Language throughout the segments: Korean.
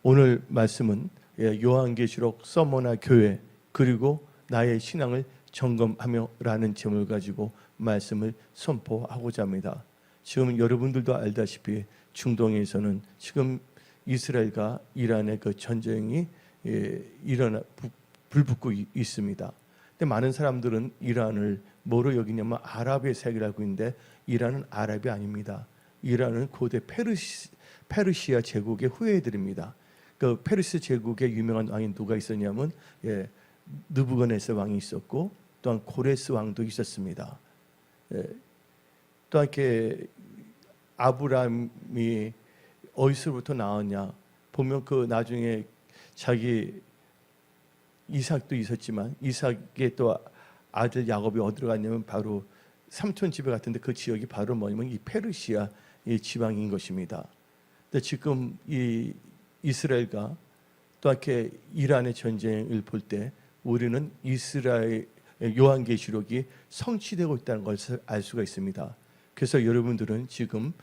오늘 말씀은 요한계시록 서머나 교회 그리고 나의 신앙을 점검하며라는 제목을 가지고 말씀을 선포하고자 합니다. 지금 여러분들도 알다시피 중동에서는 지금 이스라엘과 이란의 그 전쟁이 불붙고 있습니다. 근데 많은 사람들은 이란을 뭐로 여기냐면 아랍의 세계를 알고 있는데 이란은 아랍이 아닙니다. 이란은 고대 페르시아 제국의 후예들입니다. 그 페르시 제국의 유명한 왕이 누가 있었냐면 느부갓네살 왕이 있었고 또한 고레스 왕도 있었습니다. 또 이렇게 아브라함이 어디서부터 나왔냐 보면 그 나중에 자기 이삭도 있었지만 이삭의 또 아들 야곱이 어디로 갔냐면 바로 삼촌 집에 갔는데 그 지역이 바로 뭐냐면 이 페르시아 이 지방인 것입니다. 근데 지금 이 이스라엘과 또 이렇게 이란의 전쟁을 볼 때 우리는 이스라엘 요한계시록이 성취되고 있다는 것을 알 수가 있습니다. 그래서 여러분들은 지금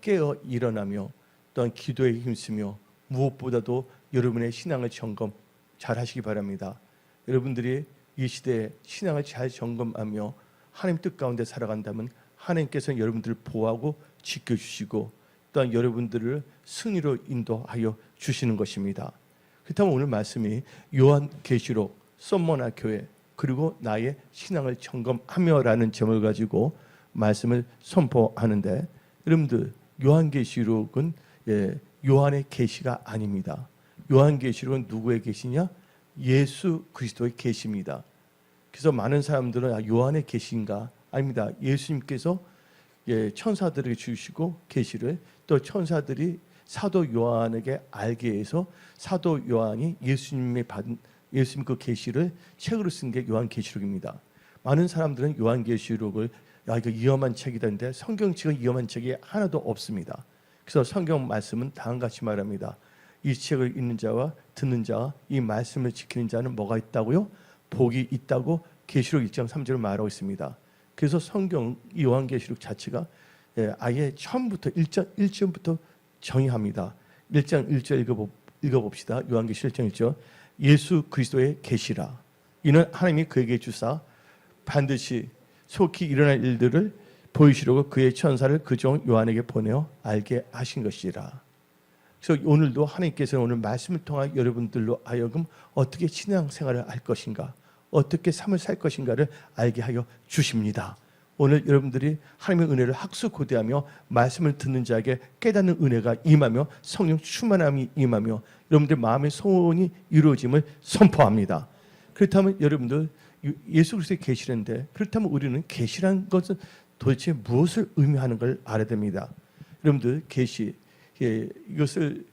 깨어 일어나며 또한 기도에 힘쓰며 무엇보다도 여러분의 신앙을 점검 잘 하시기 바랍니다. 여러분들이 이 시대에 신앙을 잘 점검하며 하나님 뜻 가운데 살아간다면 하나님께서는 여러분들을 보호하고 지켜주시고 또한 여러분들을 승리로 인도하여 주시는 것입니다. 그렇다면 오늘 말씀이 요한계시록 서머나 교회 그리고 나의 신앙을 점검하며라는 제목을 가지고 말씀을 선포하는데 여러분들 요한계시록은 요한의 계시가 아닙니다. 요한계시록은 누구의 계시냐? 예수 그리스도의 계시입니다. 그래서 많은 사람들은 요한의 계시인가? 아닙니다. 예수님께서 천사들에게 주시고 계시를 또 천사들이 사도 요한에게 알게 해서 사도 요한이 예수님의 받은 예수님 그 계시를 책으로 쓴 게 요한계시록입니다. 많은 사람들은 요한계시록을 이거 위험한 책이던데 성경책은 위험한 책이 하나도 없습니다. 그래서 성경 말씀은 다음과 같이 말합니다. 이 책을 읽는 자와 듣는 자와 이 말씀을 지키는 자는 뭐가 있다고요? 복이 있다고 계시록 1장 3절을 말하고 있습니다. 그래서 성경 요한계시록 자체가 아예 처음부터 1절부터 정의합니다. 1장 1절 읽어봅시다. 요한계시록 1장 1절 예수 그리스도의 계시라 이는 하나님이 그에게 주사 반드시 속히 일어날 일들을 보이시려고 그의 천사를 그 종 요한에게 보내어 알게 하신 것이라. 그래서 오늘도 하나님께서는 오늘 말씀을 통한 여러분들로 하여금 어떻게 신앙생활을 할 것인가 어떻게 삶을 살 것인가를 알게 하여 주십니다. 오늘 여러분들이 하나님의 은혜를 학수고대하며 말씀을 듣는 자에게 깨닫는 은혜가 임하며 성령 충만함이 임하며 여러분들 마음의 소원이 이루어짐을 선포합니다. 그렇다면 여러분들 예수 그리스도의 계시인데 그렇다면 우리는 계시란 것은 도대체 무엇을 의미하는 걸 알아야 됩니다. 여러분들 계시 이것을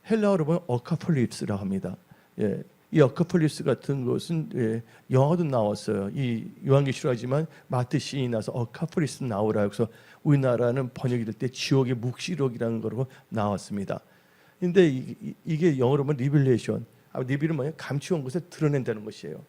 헬라어로 보면 어카폴립스라고 합니다. 이 어카폴립스 같은 것은 영화도 나왔어요. 이 요한계시록 하지만 마트 시인이 나서 어카폴립스 나오라 그래서 우리나라는 번역이 될 때 지옥의 묵시록이라는 거로 나왔습니다. 근데 이게 영어로 보면 리빌레이션. 리빌은 뭐냐? 감추온 것을 드러낸다는 것이에요.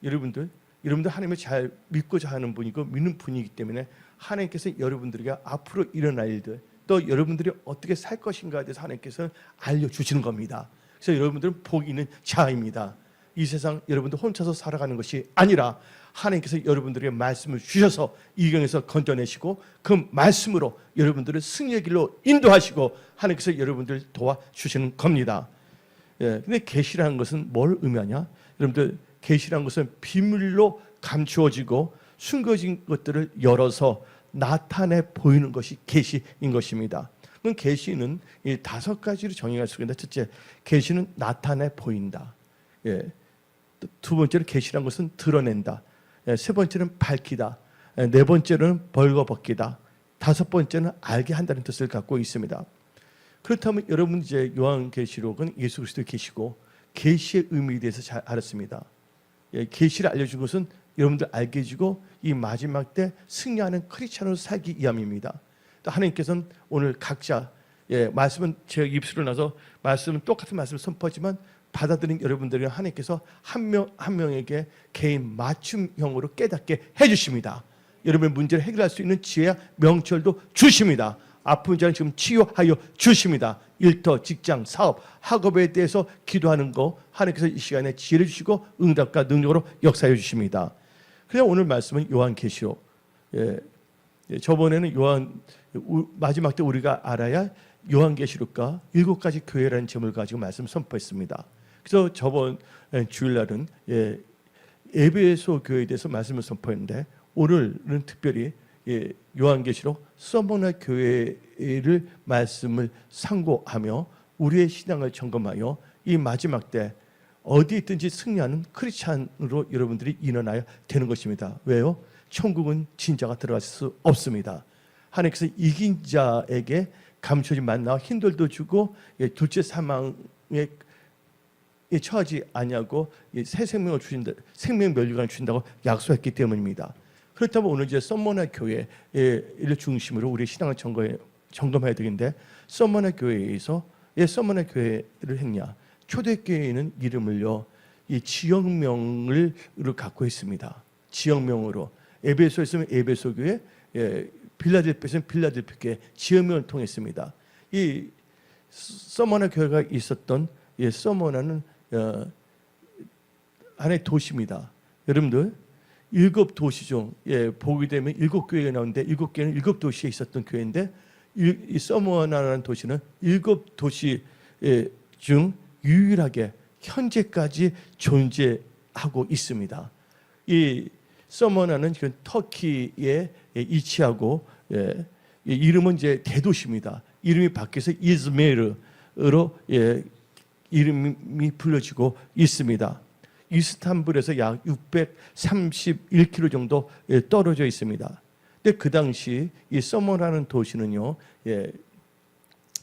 여러분들 하나님을 잘 믿고자 하는 분이고 믿는 분이기 때문에 하나님께서 여러분들에게 앞으로 일어날 일들 또 여러분들이 어떻게 살 것인가에 대해서 하나님께서 알려주시는 겁니다. 그래서 여러분들은 복이 있는 자입니다. 이 세상 여러분들 혼자서 살아가는 것이 아니라 하나님께서 여러분들에게 말씀을 주셔서 이경에서 건져내시고 그 말씀으로 여러분들을 승리의 길로 인도하시고 하나님께서 여러분들을 도와주시는 겁니다. 근데 계시라는 것은 뭘 의미하냐? 여러분들 계시라는 것은 비밀로 감추어지고 숨겨진 것들을 열어서 나타내 보이는 것이 계시인 것입니다. 그럼 계시는 이 5가지로 정의할 수 있는데 첫째, 계시는 나타내 보인다. 두 번째로 계시란 것은 드러낸다. 세 번째는 밝히다. 네 번째는 벌거벗기다. 다섯 번째는 알게 한다는 뜻을 갖고 있습니다. 그렇다면 여러분 이제 요한계시록은 예수 그리스도의 계시고 계시의 의미에 대해서 잘 알았습니다. 계시를 알려준 것은 여러분들 알게 해주고 이 마지막 때 승리하는 크리스찬으로 살기 위함입니다. 또 하나님께서는 오늘 각자 말씀은 제 입술을 나서 말씀은 똑같은 말씀을 선포하지만 받아들인 여러분들은 하나님께서 한 명 한 명에게 개인 맞춤형으로 깨닫게 해주십니다. 여러분의 문제를 해결할 수 있는 지혜와 명철도 주십니다. 아픈 자는 지금 치유하여 주십니다. 일터, 직장, 사업, 학업에 대해서 기도하는 거 하나님께서 이 시간에 지혜를 주시고 응답과 능력으로 역사해 주십니다. 그래서 오늘 말씀은 요한계시록. 저번에는 마지막 때 우리가 알아야 요한계시록과 7가지 교회라는 제목을 가지고 말씀 선포했습니다. 그래서 저번 주일날은 에베소 교회에 대해서 말씀을 선포했는데 오늘은 특별히 요한계시록 서머나 교회를 말씀을 상고하며 우리의 신앙을 점검하여 이 마지막 때 어디 있든지 승리하는 크리스찬으로 여러분들이 일어나야 되는 것입니다. 왜요? 천국은 진자가 들어갈 수 없습니다. 하나님께서 이긴 자에게 감춰진 만나와 흰돌도 주고 둘째 사망에 처하지 아니하고 새 생명을 주신다, 생명 면류관을 주신다고 약속했기 때문입니다. 그렇다면 오늘 이제 썸머나 교회를 중심으로 우리의 신앙을 점검해야 되는데 썸머나 교회에서 썸머나 교회를 했냐? 초대교회는 이름을요 이 지역명을 갖고 있습니다. 지역명으로 에베소에 있으면 에베소 교회, 빌라델피아에서는 빌라델피아 교회 지역명을 통했습니다. 이 서머나 교회가 있었던 서머나는 하나의 도시입니다. 여러분들 7도시 중 보게 되면 7교회가 나오는데 7교회는 7도시에 있었던 교회인데 이 서머나라는 도시는 7도시 중 유일하게 현재까지 존재하고 있습니다. 이 서머나는 지금 터키에 위치하고 이름은 이제 대도시입니다. 이름이 바뀌어서 이즈미르로 이름이 불려지고 있습니다. 이스탄불에서 약 631km 정도 떨어져 있습니다. 근데 그 당시 이 서머라는 도시는요,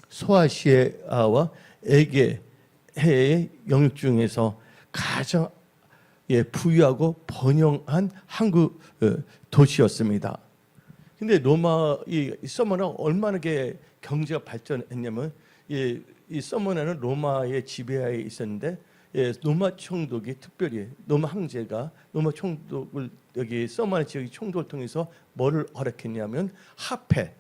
소아시아와 에게해의 영역 중에서 가장 부유하고 번영한 항구 도시였습니다. 근데 로마 이 서머나 얼마나 경제가 발전했냐면 이 서머나는 로마의 지배하에 있었는데 로마 총독이 특별히 로마 황제가 로마 총독을 여기 서머나 지역의 총독을 통해서 뭐를 허락했냐면 화폐,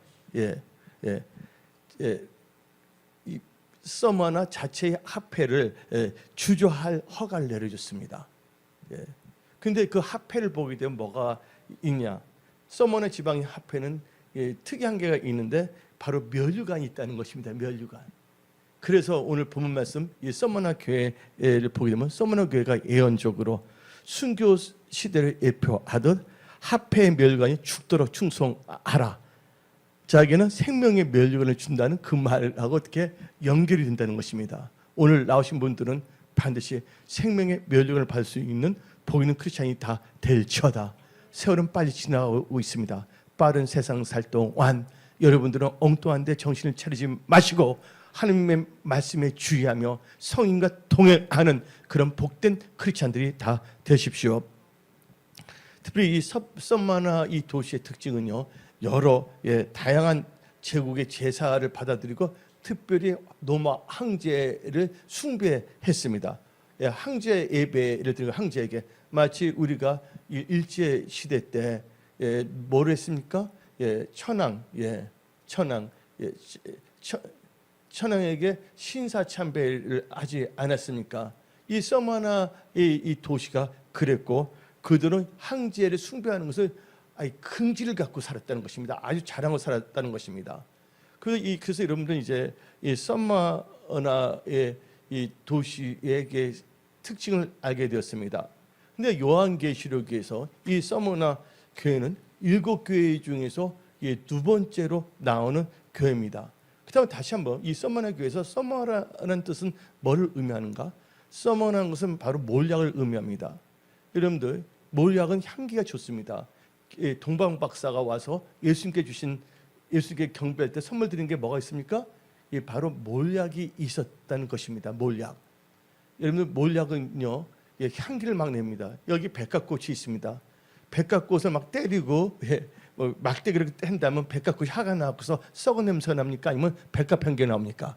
이 서머나 자체의 화폐를 주조할 허가를 내려줬습니다. 근데 그 화폐를 보게 되면 뭐가 있냐? 서머나 지방의 화폐는 특이한 게 있는데 바로 면류관이 있다는 것입니다. 면류관. 그래서 오늘 본문 말씀 이 서머나 교회를 보게 되면 서머나 교회가 예언적으로 순교 시대를 예표하듯 화폐의 면류관이 죽도록 충성하라. 자기는 생명의 면류관을 준다는 그 말하고 어떻게 연결이 된다는 것입니다. 오늘 나오신 분들은 반드시 생명의 면류관을 받을 수 있는 복 있는 크리스찬이 다 될지어다. 세월은 빨리 지나가고 있습니다. 빠른 세상 살 동안 여러분들은 엉뚱한데 정신을 차리지 마시고 하나님의 말씀에 주의하며 성인과 동행하는 그런 복된 크리스찬들이 다 되십시오. 특별히 이 서머나 이 도시의 특징은요, 여러 다양한 제국의 제사를 받아들이고 특별히 로마 황제를 숭배했습니다. 황제 예배를 드리고 황제에게 마치 우리가 일제 시대 때 뭘 했습니까? 천황에게 신사참배를 하지 않았습니까? 이 서머나 이 도시가 그랬고 그들은 황제를 숭배하는 것을 긍지를 갖고 살았다는 것입니다. 아주 자랑을 살았다는 것입니다. 그래서 여러분들은 이제 이 서머나의 이 도시의 특징을 알게 되었습니다. 근데 요한계시록에서 이 서머나 교회는 7교회 중에서 두 번째로 나오는 교회입니다. 그다음에 다시 한번 이 서머나 교회에서 서머라는 뜻은 뭐를 의미하는가? 서머라는 것은 바로 몰약을 의미합니다. 여러분들 몰약은 향기가 좋습니다. 동방 박사가 와서 예수님께 경배할 때 선물 드린 게 뭐가 있습니까? 바로 몰약이 있었다는 것입니다. 몰약. 여러분들 몰약은요, 향기를 막 냅니다. 여기 백합꽃이 있습니다. 백합꽃을 막 때리고 막대기를 한다면 백합꽃이 화가 나고서 썩은 냄새가 납니까? 아니면 백합 향기가 나옵니까?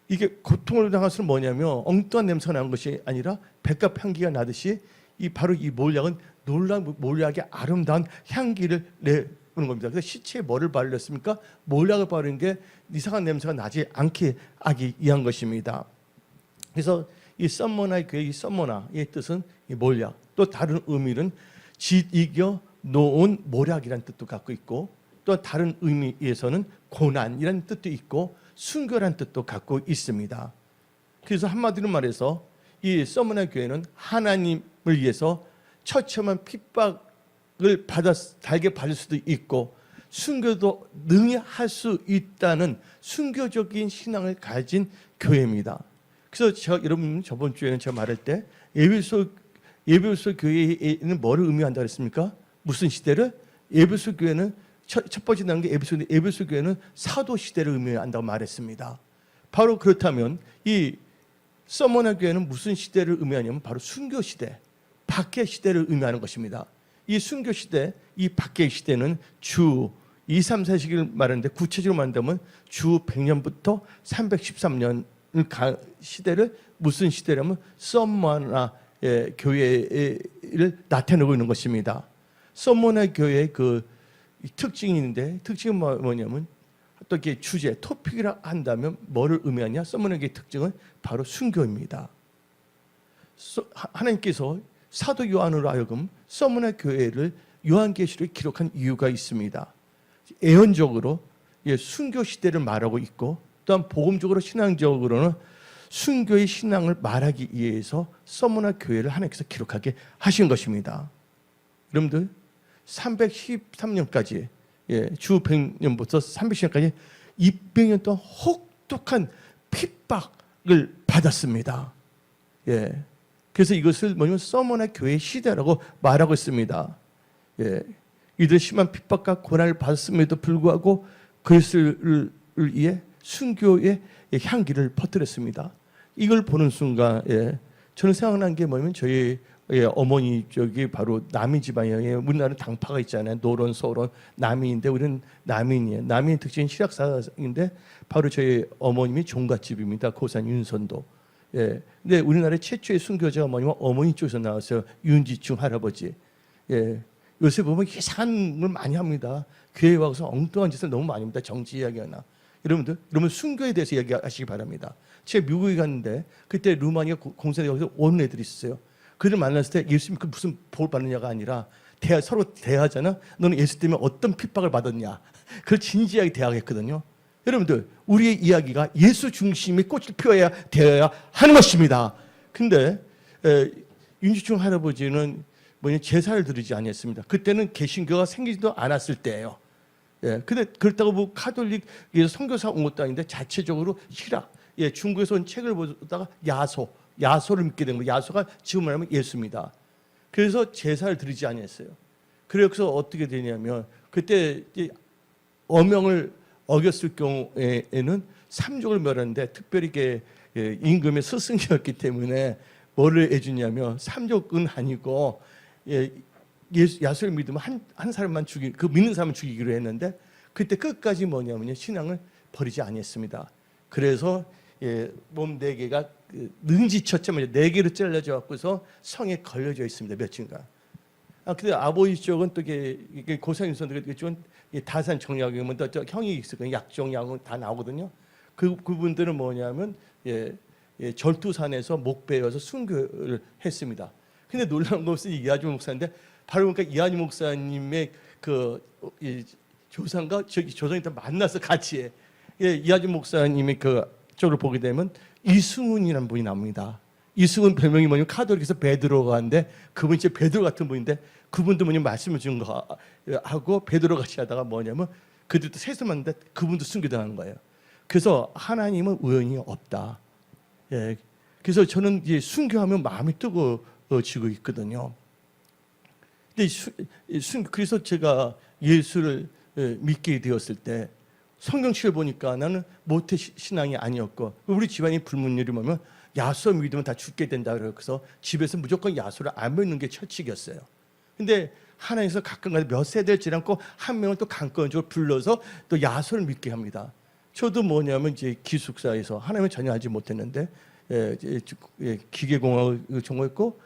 이게 고통을 당할수록 뭐냐면 엉뚱한 냄새가 나는 것이 아니라 백합 향기가 나듯이 바로 이 몰약은 놀라운 몰약의 아름다운 향기를 겁니다. 그래서 시체에 뭐를 바르렸습니까? 몰약을 바른 게 이상한 냄새가 나지 않게 하기 위한 것입니다. 그래서 이 썸머나의 교회, 이 썸머나의 뜻은 이 몰약, 또 다른 의미는 짓이겨 놓은 모략이라는 뜻도 갖고 있고, 또 다른 의미에서는 고난이라는 뜻도 있고 순교라는 뜻도 갖고 있습니다. 그래서 한마디로 말해서 이 썸머나 교회는 하나님을 위해서 처참한 핍박을 달게 받을 수도 있고 순교도 능히 할 수 있다는 순교적인 신앙을 가진 교회입니다. 그래서 여러분 저번 주에는 제가 말할 때 에베소 교회에는 뭐를 의미한다 그랬습니까? 무슨 시대를? 에베소 교회는 첫 번째 나온 게 에베소 교회는 사도 시대를 의미한다고 말했습니다. 바로 그렇다면 이 서머나 교회는 무슨 시대를 의미하냐면 바로 순교 시대, 박해 시대를 의미하는 것입니다. 이 순교 시대, 이 박해 시대는 주 2, 3, 4시기를 말하는데 구체적으로 말한다면 주 100년부터 313년 시대를 무슨 시대라면 서머나 교회를 나타내고 있는 것입니다. 서머나 교회의 그 특징이 있는데 특징은 뭐냐면 또 이게 주제, 토픽이라 한다면 뭐를 의미하냐? 서머나 교회의 특징은 바로 순교입니다. 하나님께서 사도 요한으로 하여금 서머나 교회를 요한계시록에 기록한 이유가 있습니다. 예언적으로 순교 시대를 말하고 있고 또한 복음적으로 신앙적으로는 순교의 신앙을 말하기 위해서 서머나 교회를 하나님께서 기록하게 하신 것입니다. 여러분들 313년까지 주 100년부터 310년까지 200년 동안 혹독한 핍박을 받았습니다. 그래서 이것을 뭐냐면 서머나 교회 시대라고 말하고 있습니다. 이들 심한 핍박과 고난을 받았음에도 불구하고 그것을 위해 순교의 향기를 퍼뜨렸습니다. 이걸 보는 순간 저는 생각난 게 뭐냐면 저희 어머니 쪽이 바로 남인 지방이에요. 우리나라는 당파가 있잖아요. 노론, 소론, 남인인데 우리는 남인이에요. 남인 특징은 실학사인데 바로 저희 어머님이 종갓집입니다. 고산 윤선도. 근데 우리나라의 최초의 순교자 어머니 쪽에서 나왔어요. 윤지충 할아버지. 요새 보면 이상한 걸 많이 합니다. 교회 와서 엉뚱한 짓을 너무 많이 합니다. 정치 이야기하나. 여러분 순교에 대해서 이야기하시기 바랍니다. 제가 미국에 갔는데 그때 루마니아 공산에 여기서 온 애들이 있어요. 그들 만났을 때 예수님 무슨 볼 받느냐가 아니라 서로 대화하잖아. 너는 예수 때문에 어떤 핍박을 받았냐. 그걸 진지하게 대화했거든요. 여러분들 우리의 이야기가 예수 중심의 꽃을 피워야 되어야 하는 것입니다. 근데 윤지충 할아버지는 제사를 드리지 않았습니다. 그때는 개신교가 생기지도 않았을 때예요. 근데 그렇다고 뭐 카톨릭에서 선교사 온 것도 아닌데 자체적으로 실학, 중국에서 온 책을 보다가 야소를 믿게 된 거예요. 야소가 지금 말하면 예수입니다. 그래서 제사를 드리지 않았어요. 그래서 어떻게 되냐면 그때 어명을 어겼을 경우에는 삼족을 멸하는데 특별히 임금의 스승이었기 때문에 뭐를 해주냐면 삼족은 아니고 야소를 믿으면 한 사람만 그 믿는 사람을 죽이기로 했는데 그때 끝까지 뭐냐면요 신앙을 버리지 않았습니다. 그래서 몸 4개가 능지처럼 4개로 잘라져 갖고서 성에 걸려져 있습니다. 며칠간. 근데 아버지 쪽은 또 이게 고상윤선들 쪽은 다산 정약이면 또 형이 있을 약종 양은 다 나오거든요. 그분들은 뭐냐면 절투산에서 목배여서 순교를 했습니다. 근데 놀라운 것은 이하주 목사인데 바로 그러니까 이하주 목사님의 조상과 조상이 다 만나서 같이 이하주 목사님의 쪽을 보게 되면 이승훈이라는 분이 나옵니다. 이승훈 별명이 뭐냐면 카톨릭에서 베드로가 하는데 그분이 진짜 베드로 같은 분인데 그분도 뭐냐면 말씀을 준 거 하고 베드로 같이 하다가 뭐냐면 그들도 셋을 만났는데 그분도 순교당한 거예요. 그래서 하나님은 우연이 없다. 그래서 저는 이제 순교하면 마음이 뜨거워지고 있거든요. 근데 그래서 제가 예수를 믿게 되었을 때 성경책을 보니까 나는 모태 신앙이 아니었고 우리 집안이 불문율이 뭐면 야소 믿으면 다 죽게 된다 그래서 집에서 무조건 야소를 안 믿는 게 철칙이었어요. 근데 하나님께서 가끔 가다 몇 세대를 지나고 한 명을 또 강권적으로 불러서 또 야소를 믿게 합니다. 저도 뭐냐면 이제 기숙사에서 하나님을 전혀 알지 못했는데 기계공학을 전공했고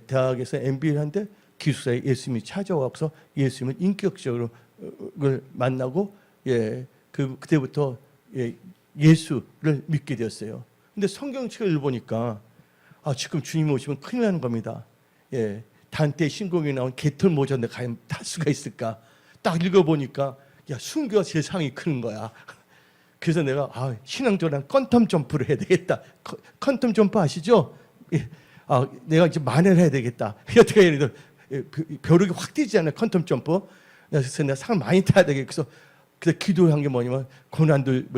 대학에서 MBA를 하는데 기숙사에 예수님이 찾아와서 예수님을 인격적으로 만나고 그때부터 예수를 믿게 되었어요. 근데 성경책을 읽어보니까 지금 주님 오시면 큰일 나는 겁니다. 단테 신공이 나온 개털 모자 내가 과연 탈 수가 있을까? 딱 읽어보니까 순교가 제일 상이 큰 거야. 그래서 내가 신앙적으로 퀀텀 점프를 해야 되겠다. 퀀텀 점프 아시죠? 내가 이제 만회를 해야 되겠다. 어떻게 해야 돼? 벼룩이 확 뛰지 않아요. 퀀텀 점프. 그래서 내가 상을 많이 타야 되겠다. 그래서 기도한 게 뭐냐면 고난들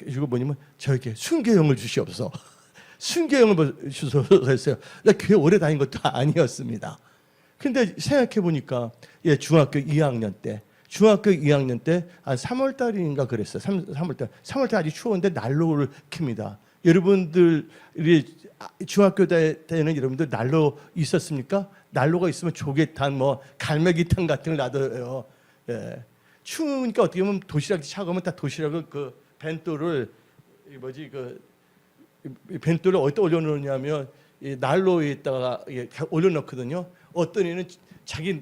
이거 뭐냐면 저에게 순교형을 주시옵소서. 순교형을 주소서 했어요. 나 교회 오래 다닌 것도 아니었습니다. 근데 생각해 보니까 중학교 2학년 때 한 3월 달인가 그랬어요. 3월 달 아주 추웠는데 난로를 켭니다. 여러분들이 중학교 때는 여러분들 난로 있었습니까? 난로가 있으면 조개탕, 갈매기탕 같은 걸 놔둬요. 추우니까 어떻게 보면 도시락이 차가우면 다 도시락을 벤또를 벤또를 어디다 올려놓냐면 난로에다가 올려놓거든요. 어떤 애는 자기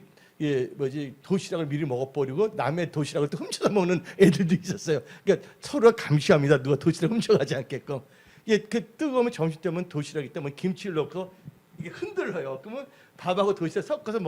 도시락을 미리 먹어버리고 남의 도시락을 또 훔쳐서 먹는 애들도 있었어요. 그러니까 서로가 감시합니다. 누가 도시락 훔쳐가지 않게끔. 뜨거우면 점심 때면 도시락이 때면 김치를 넣고 이게 흔들어요. 그러면 밥하고 도시락 섞어서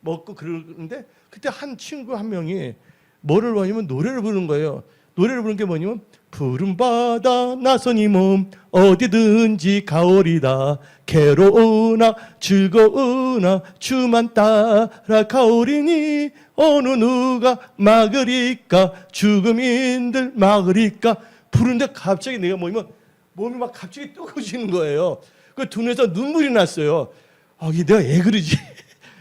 먹고 그러는데 그때 한 친구 한 명이 뭐를 하냐면 노래를 부르는 거예요. 노래를 부르는 게 뭐냐면 푸른 바다 나선 이 몸 어디든지 가오리다 괴로우나 즐거우나 주만 따라 가오리니 어느 누가 막으리까 죽음인들 막으리까 부르는데 갑자기 내가 뭐냐면 몸이 막 갑자기 뜨거워지는 거예요. 그 눈에서 눈물이 났어요. 내가 왜 그러지?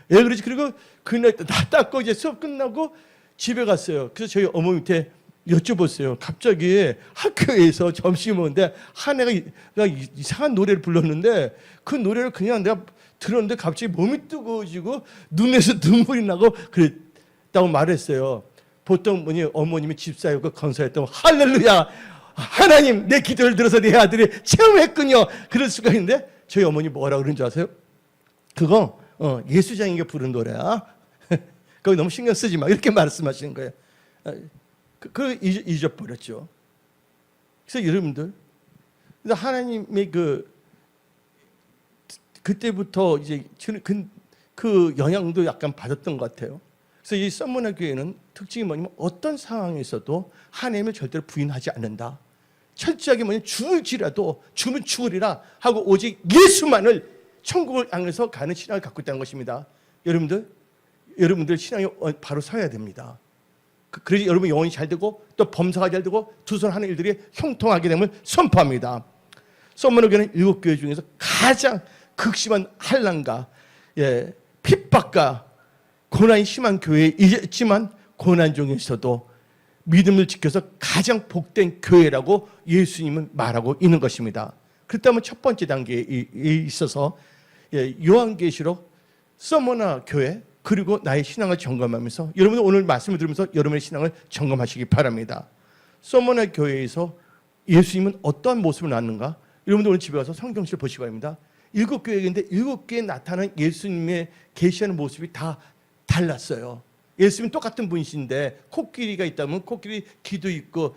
왜 그러지? 그리고 그날 다 닦고 이제 수업 끝나고 집에 갔어요. 그래서 저희 어머니한테 여쭤봤어요. 갑자기 학교에서 점심 먹는데 한 애가 이상한 노래를 불렀는데 그 노래를 그냥 내가 들었는데 갑자기 몸이 뜨거워지고 눈에서 눈물이 나고 그랬다고 말했어요. 보통 어머님이 집사였고 건사였다면 할렐루야 하나님 내 기도를 들어서 내 아들이 체험했군요. 그럴 수가 있는데 저희 어머니 뭐라고 그러는 줄 아세요? 그거 예수장이가 부른 노래야. 거기 너무 신경 쓰지 마. 이렇게 말씀하시는 거예요. 그걸 잊어버렸죠. 그래서 여러분들, 하나님의 그때부터 이제 그 영향도 약간 받았던 것 같아요. 그래서 이 썸머나 교회는 특징이 뭐냐면 어떤 상황에서도 하나님을 절대로 부인하지 않는다. 철저하게 죽을지라도 죽으면 죽으리라 하고 오직 예수만을 천국을 향해서 가는 신앙을 갖고 있다는 것입니다. 여러분들 신앙이 바로 서야 됩니다. 그래서 여러분 영혼이 잘 되고 또 범사가 잘 되고 두 손 하는 일들이 형통하게 됨을 선포합니다. 썸머나 교회는 7교회 중에서 가장 극심한 환난과 핍박과 고난이 심한 교회이지만 고난 중에서도 믿음을 지켜서 가장 복된 교회라고 예수님은 말하고 있는 것입니다. 그렇다면 첫 번째 단계에 있어서 요한계시록, 썸머나 교회 그리고 나의 신앙을 점검하면서 여러분들 오늘 말씀을 들으면서 여러분의 신앙을 점검하시기 바랍니다. 썸머나 교회에서 예수님은 어떠한 모습을 낳는가? 여러분들 오늘 집에 가서 성경책을 보시기 바랍니다. 7교회인데 7교회에 나타나는 예수님의 계시하는 모습이 다 달랐어요. 예수님은 똑같은 분이신데 코끼리가 있다면 코끼리 귀도 있고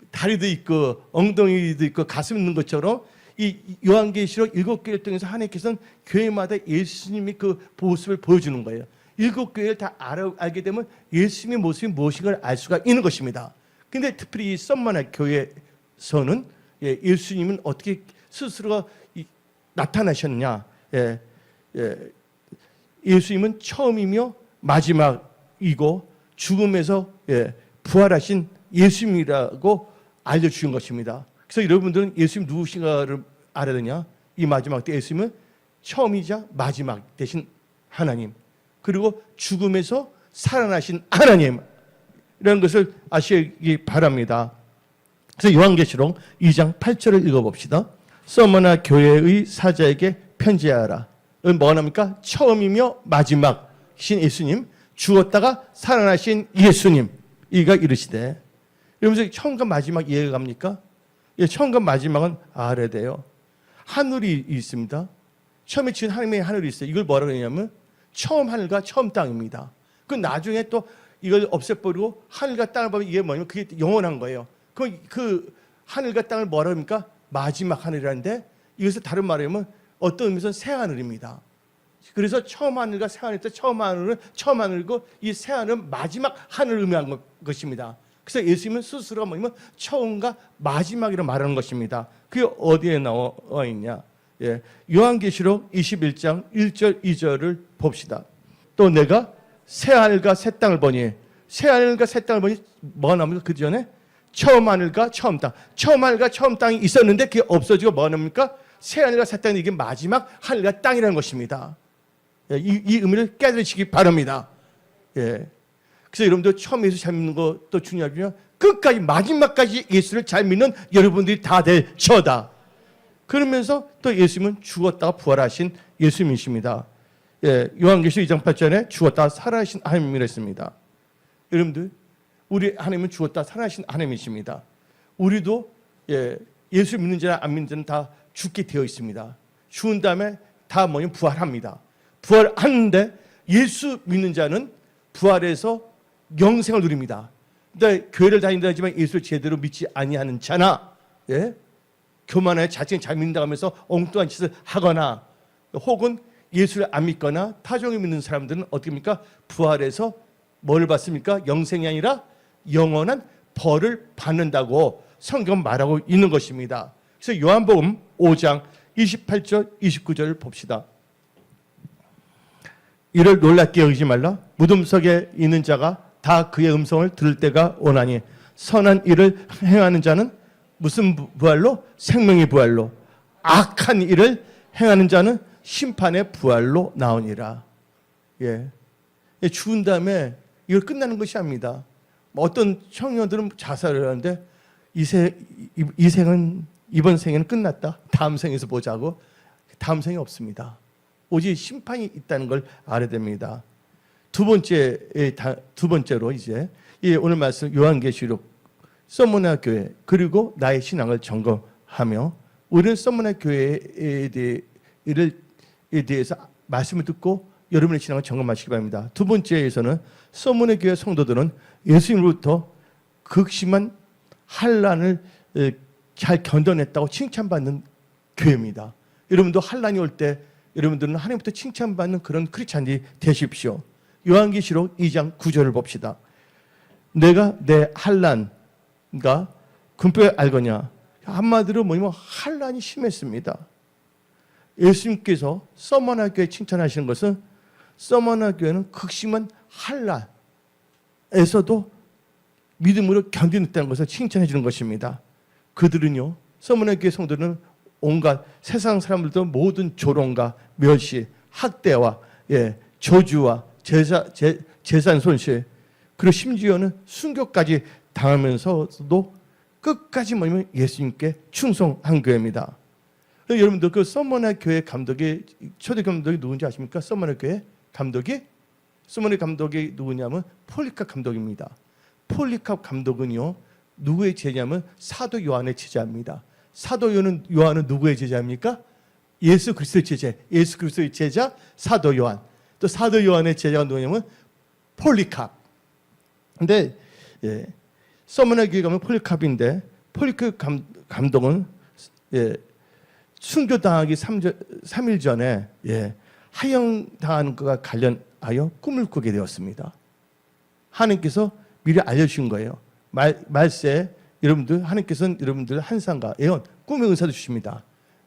다리도 있고 엉덩이도 있고 가슴 있는 것처럼 이 요한계시록 7교회를 통해서 하나님께서는 교회마다 예수님이 그 모습을 보여주는 거예요. 7교회를 다 알게 되면 예수님의 모습이 무엇인가를 알 수가 있는 것입니다. 근데 특별히 이 썸머나 교회에서는 예수님은 어떻게 스스로가 나타나셨냐? 예수님은 처음이며 마지막이고 죽음에서 부활하신 예수님이라고 알려주신 것입니다. 그래서 여러분들은 예수님 누구신가를 알아야 되냐? 이 마지막 때 예수님은 처음이자 마지막 되신 하나님, 그리고 죽음에서 살아나신 하나님이라는 것을 아시기 바랍니다. 그래서 요한계시록 2장 8절을 읽어봅시다. 썸머나 교회의 사자에게 편지하라. 뭐가 나옵니까? 처음이며 마지막이신 예수님, 죽었다가 살아나신 예수님, 이가 이르시되. 여러분 처음과 마지막 이해가 갑니까? 처음과 마지막은 알아야 돼요. 하늘이 있습니다. 처음에 지은 하나님의 하늘이 있어요. 이걸 뭐라고 하냐면 처음 하늘과 처음 땅입니다. 그 나중에 또 이걸 없애버리고 하늘과 땅을 보면 이게 뭐냐면 그게 영원한 거예요. 그 하늘과 땅을 뭐라 합니까? 마지막 하늘이라는데 이것을 다른 말로 하면 어떤 의미에서는 새 하늘입니다. 그래서 처음 하늘과 새 하늘 때 처음 하늘은 처음 하늘이고 이 새 하늘은 마지막 하늘을 의미하는 것입니다. 그래서 예수님은 스스로가 뭐냐면 처음과 마지막이라고 말하는 것입니다. 그게 어디에 나와 있냐? 예, 요한계시록 21장 1절 2절을 봅시다. 또 내가 새 하늘과 새 땅을 보니 새 하늘과 새 땅을 보니 뭐가 나옵니까? 그 전에 처음 하늘과 처음 땅, 처음 하늘과 처음 땅이 있었는데 그게 없어지고 뭐가 나옵니까? 새 하늘과 새 땅이 이게 마지막 하늘과 땅이라는 것입니다. 예, 이 의미를 깨달으시기 바랍니다. 예. 그래서 여러분들 처음 예수 잘 믿는 것도 중요하지만 끝까지 마지막까지 예수를 잘 믿는 여러분들이 다 될 처다. 그러면서 또 예수님은 죽었다가 부활하신 예수님이십니다. 예, 요한계시록 2장 8절에 죽었다가 살아나신 하나님이라 했습니다. 여러분들 우리 하나님은 죽었다가 살아나신 하나님이십니다. 우리도 예수 믿는 자나 안 믿는 자는 다 죽게 되어 있습니다. 죽은 다음에 다 뭐냐면 부활합니다. 부활하는데 예수 믿는 자는 부활해서 영생을 누립니다. 근데 교회를 다닌다 하지만 예수를 제대로 믿지 아니하는 자나 교만하여 자칭 잘 믿는다고 하면서 엉뚱한 짓을 하거나 혹은 예수를 안 믿거나 타종을 믿는 사람들은 어떻게 합니까? 부활해서 뭘 받습니까? 영생이 아니라 영원한 벌을 받는다고 성경 말하고 있는 것입니다. 그래서 요한복음 5장 28절 29절을 봅시다. 이를 놀랍게 여기지 말라. 무덤 속에 있는 자가 다 그의 음성을 들을 때가 오나니 선한 일을 행하는 자는 무슨 부활로? 생명의 부활로. 악한 일을 행하는 자는 심판의 부활로 나오니라. 예. 죽은 다음에 이걸 끝나는 것이 아닙니다. 어떤 청년들은 자살을 하는데 이 생은 이번 생에는 끝났다. 다음 생에서 보자고. 다음 생이 없습니다. 오직 심판이 있다는 걸 알아야 됩니다. 두 번째로 이제 오늘 말씀 요한계시록 서머나 교회 그리고 나의 신앙을 점검하며 우리는 서머나 교회에 대해서 말씀을 듣고 여러분의 신앙을 점검하시기 바랍니다. 두 번째에서는 서머나 교회 성도들은 예수님으로부터 극심한 환난을 잘 견뎌냈다고 칭찬받는 교회입니다. 여러분도 환난이 올 때 여러분들은 하나님부터 칭찬받는 그런 크리스찬이 되십시오. 요한계시록 2장 9절을 봅시다. 내가 내 환난과 금표에 알거냐. 한마디로 뭐냐면 환난이 심했습니다. 예수님께서 서머나 교회 칭찬하시는 것은 서머나 교회는 극심한 환난에서도 믿음으로 견뎌냈다는 것을 칭찬해 주는 것입니다. 그들은요, 서머나 교회 성도들은 온갖 세상 사람들도 모든 조롱과 멸시, 학대와 저주와 재산 손실, 그리고 심지어는 순교까지 당하면서도 끝까지 뭐냐면 예수님께 충성한 교회입니다. 여러분들 그 서머나 교회 감독이 초대 감독이 누군지 아십니까? 서머나 교회 감독이 누구냐면 폴리캅 감독입니다. 폴리캅 감독은요 누구의 제자냐면 사도 요한의 제자입니다. 사도 요한은 누구의 제자입니까? 예수 그리스도의 제자. 예수 그리스도의 제자 사도 요한. 또 사도 요한의 제자가 누구냐면 폴리캅. 근데 서머나 교회 가면 폴리캅인데 폴리캅 감독은 순교당하기 3일 전에 하형당하는 것과 관련하여 꿈을 꾸게 되었습니다. 하나님께서 미리 알려주신 거예요. 말세 여러분들 하나님께서는 여러분들 한상과 예언, 꿈의 은사도 주십니다.